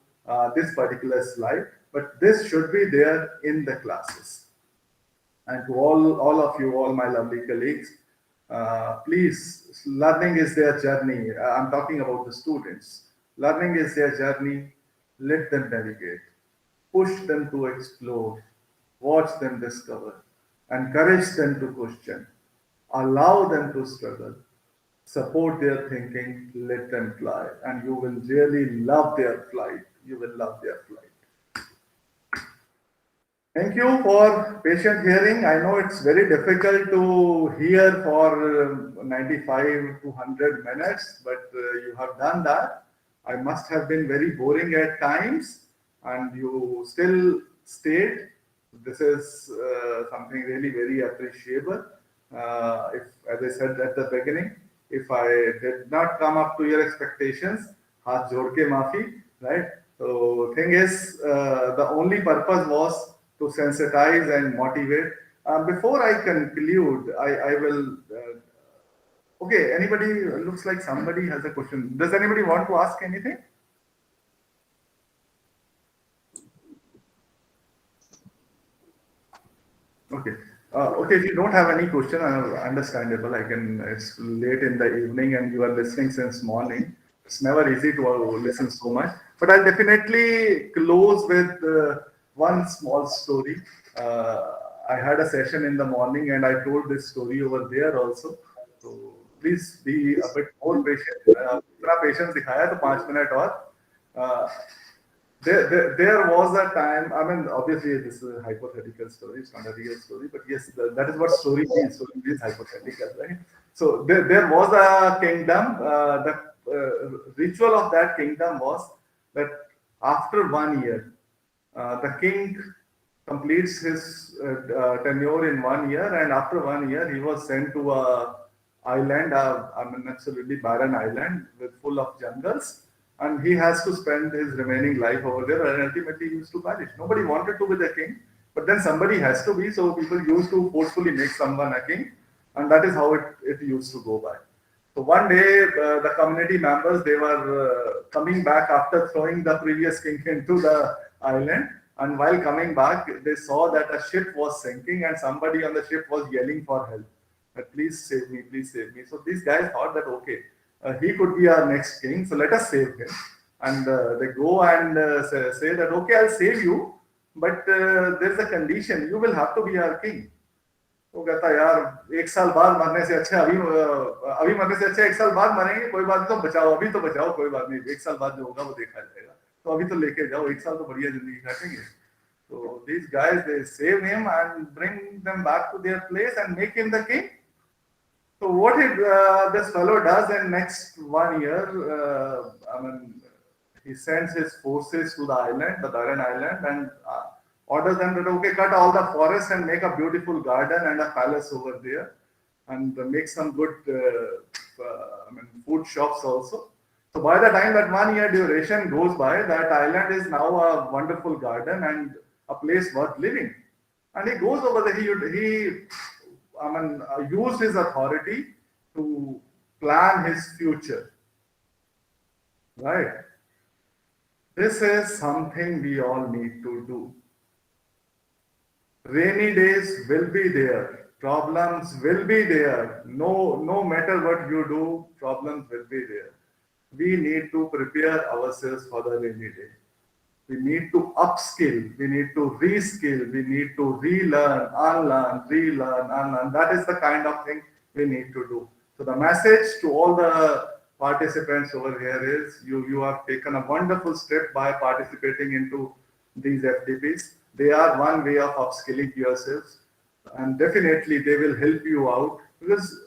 Speaker 3: this particular slide, but this should be there in the classes. And to all of you, all my lovely colleagues, please, learning is their journey. I'm talking about the students. Learning is their journey. Let them navigate. Push them to explore. Watch them discover. Encourage them to question. Allow them to struggle. support their thinking, let them fly, and you will really love their flight. You will love their flight. Thank you for patient hearing. I know it's very difficult to hear for 95 to 100 minutes, but you have done that. I must have been very boring at times, and you still stayed. This is something really very appreciable. If, as I said at the beginning, if I did not come up to your expectations, haath jod ke maafi, right? So thing is, the only purpose was to sensitize and motivate. Before I conclude, I will. Okay, anybody looks like somebody has a question. Does anybody want to ask anything? Okay. Okay, if you don't have any question, understandable. I can. It's late in the evening, and you are listening since morning. It's never easy to listen so much. But I'll definitely close with one small story. I had a session in the morning, and I told this story over there also. So please be a bit more patient. इतना patience दिखाया तो 5 minutes और. There was a time, I mean, obviously this is a hypothetical story, it's not a real story, but yes, that is what story means. Story is hypothetical, right? So there was a kingdom, the ritual of that kingdom was that after 1 year, the king completes his tenure in 1 year, and after 1 year, he was sent to a island, I mean, absolutely barren island with full of jungles. And he has to spend his remaining life over there, and ultimately he used to perish. Nobody wanted to be the king, but then somebody has to be, so people used to forcefully make someone a king, and that is how it used to go by. So one day, the community members, they were coming back after throwing the previous king into the island, and while coming back, they saw that a ship was sinking, and somebody on the ship was yelling for help. That please save me, please save me. So these guys thought that, okay, he could be our next king, so let us save him. And they go and say that, okay, I'll save you, but there's a condition, you will have to be our king. वो कहता यार 1 साल बाद मरने से अच्छा अभी मरने से अच्छा 1 साल बाद मरेंगे, कोई बात नहीं, तो बचाओ, अभी तो बचाओ, कोई बात नहीं, 1 साल बाद जो होगा वो देखा जाएगा, तो अभी तो लेके जाओ, 1 साल तो बढ़िया जिंदगी काटेंगे. So these guys, they save him and bring them back to their place and make him the king. So what this fellow does in next 1 year, I mean, he sends his forces to the island, the barren island, and orders them that, okay, cut all the forest and make a beautiful garden and a palace over there, and make some good I mean, food shops also. So by the time that 1 year duration goes by, that island is now a wonderful garden and a place worth living. And he goes over there, he used his authority to plan his future. Right? This is something we all need to do. Rainy days will be there. Problems will be there. No matter what you do, problems will be there. We need to prepare ourselves for the rainy day. We need to upskill, we need to reskill, we need to relearn, unlearn. That is the kind of thing we need to do. So the message to all the participants over here is, you have taken a wonderful step by participating into these FDPs. They are one way of upskilling yourselves, and definitely they will help you out, because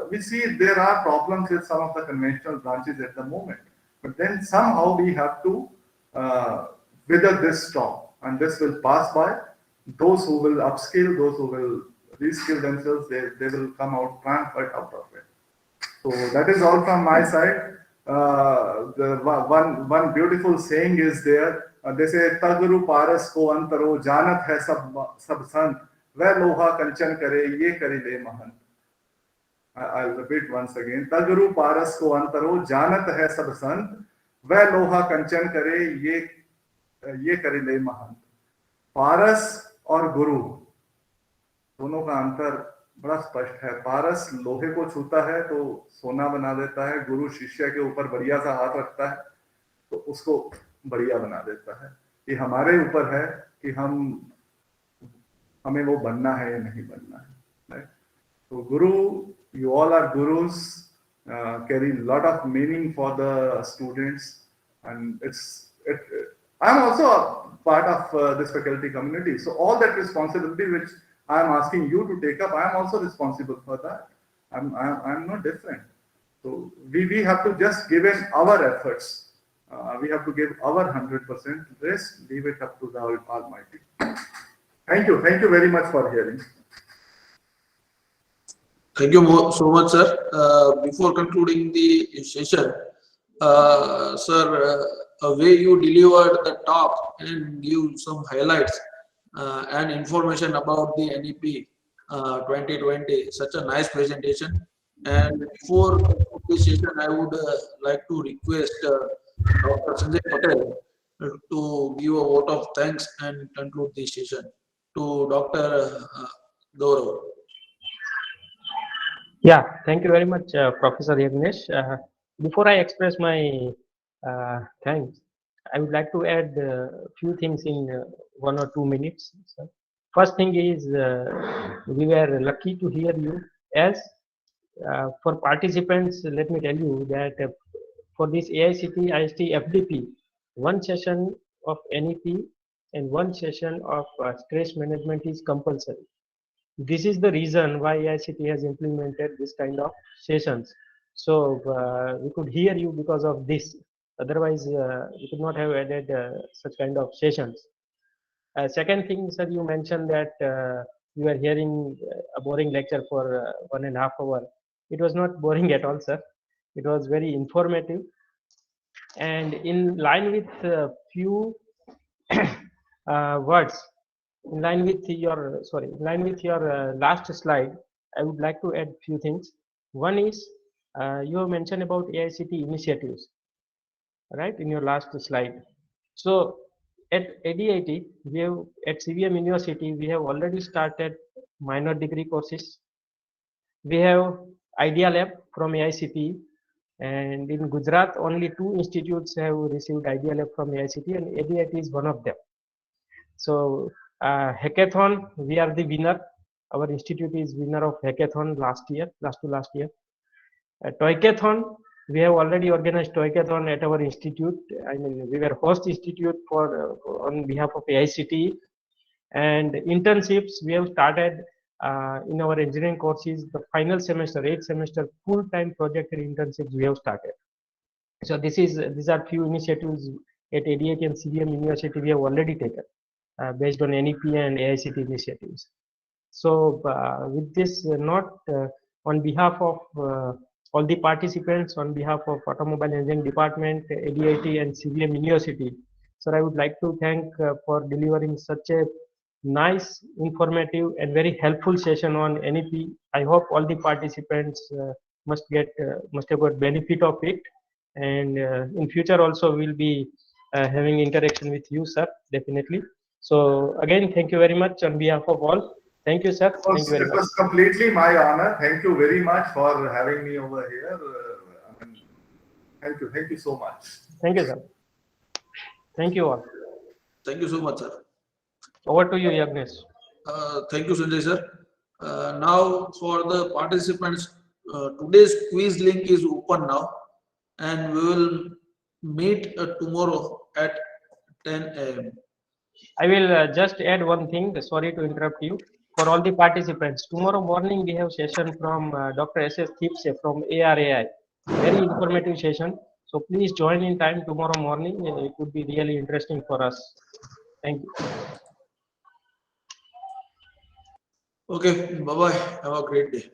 Speaker 3: we see there are problems with some of the conventional branches at the moment. But then somehow we have to wither this storm, and this will pass by. Those who will upskill, those who will reskill themselves, they will come out triumphant out of it. So that is all from my side. The one beautiful saying is there. They say, "Tagru paras ko antaro janat hai sab sant, veh loha kanchan kare ye kari le mahan." I'll repeat once again. Tagru paras ko antaro janat hai sab sant, veh loha kanchan kare ये करी ले महंत. पारस और गुरु दोनों का अंतर बड़ा स्पष्ट है. पारस लोहे को छूता है तो सोना बना देता है. गुरु शिष्य के ऊपर बढ़िया सा हाथ रखता है तो उसको बढ़िया बना देता है. ये हमारे ऊपर है कि हमें वो बनना है या नहीं बनना है. तो गुरु, you all are gurus, carry a lot of meaning for the students, and I'm also a part of this faculty community. So all that responsibility which I'm asking you to take up, I'm also responsible for that. I'm not different. So we have to just give in our efforts. We have to give our 100%. Rest, leave it up to the Almighty. Thank you. Thank you very much for hearing.
Speaker 1: Thank you so much, sir. Before concluding the session, sir, a way you delivered the talk and give some highlights and information about the NEP 2020, such a nice presentation. And before the session, I would like to request Dr. Sanjay Patel to give a vote of thanks and conclude the session to Dr. Gaurav.
Speaker 4: Yeah, thank you very much, Professor Yagnesh. Before I express my thanks, I would like to add a few things in 1 or 2 minutes. So, first thing is, we were lucky to hear you. As for participants, let me tell you that for this AICTE-ISTE FDP, 1 session of NEP and 1 session of stress management is compulsory. This is the reason why AICTE has implemented this kind of sessions. So we could hear you because of this. Otherwise, we could not have added such kind of sessions. Second thing, sir, you mentioned that you are hearing a boring lecture for 1.5 hours. It was not boring at all, sir. It was very informative. And in line with few words, in line with your last slide, I would like to add few things. One is you have mentioned about AICTE initiatives, right, in your last slide. So at ADIT, we have at CVM University, we have already started minor degree courses. We have Idea Lab from AICTE, and in Gujarat, only 2 institutes have received Idea Lab from AICTE, and ADIT is one of them. So hackathon, we are the winner. Our institute is winner of hackathon last to last year. Toycathon, we have already organized Toycathon at our institute. I mean, we were host institute for on behalf of AICTE. And internships, we have started in our engineering courses, the final semester, 8th semester, full-time project and internships we have started. So these are few initiatives at ADIT and CVM University we have already taken. Based on NEP and AICTE initiatives. So with this note, on behalf of all the participants, on behalf of Automobile Engineering Department, ADIT and CVM University, sir, I would like to thank for delivering such a nice, informative and very helpful session on NEP. I hope all the participants must have got benefit of it, and in future also we'll be having interaction with you, sir, definitely. So again, thank you very much on behalf of all. Thank you, sir. Thank you very much.
Speaker 3: It was completely my honor. Thank you very much for having me over here. Thank you so much.
Speaker 4: Thank you, sir. Thank you all.
Speaker 1: Thank you so much, sir.
Speaker 4: Over to you, Yagnesh.
Speaker 1: Thank you, Sanjay, sir. Now for the participants, today's quiz link is open now, and we will meet tomorrow at 10 a.m.
Speaker 4: I will just add one thing. Sorry to interrupt you. For all the participants, tomorrow morning we have session from Dr. S.S. Thipse from ARAI. Very informative session. So please join in time tomorrow morning. It would be really interesting for us. Thank you.
Speaker 1: Okay, bye-bye. Have a great day.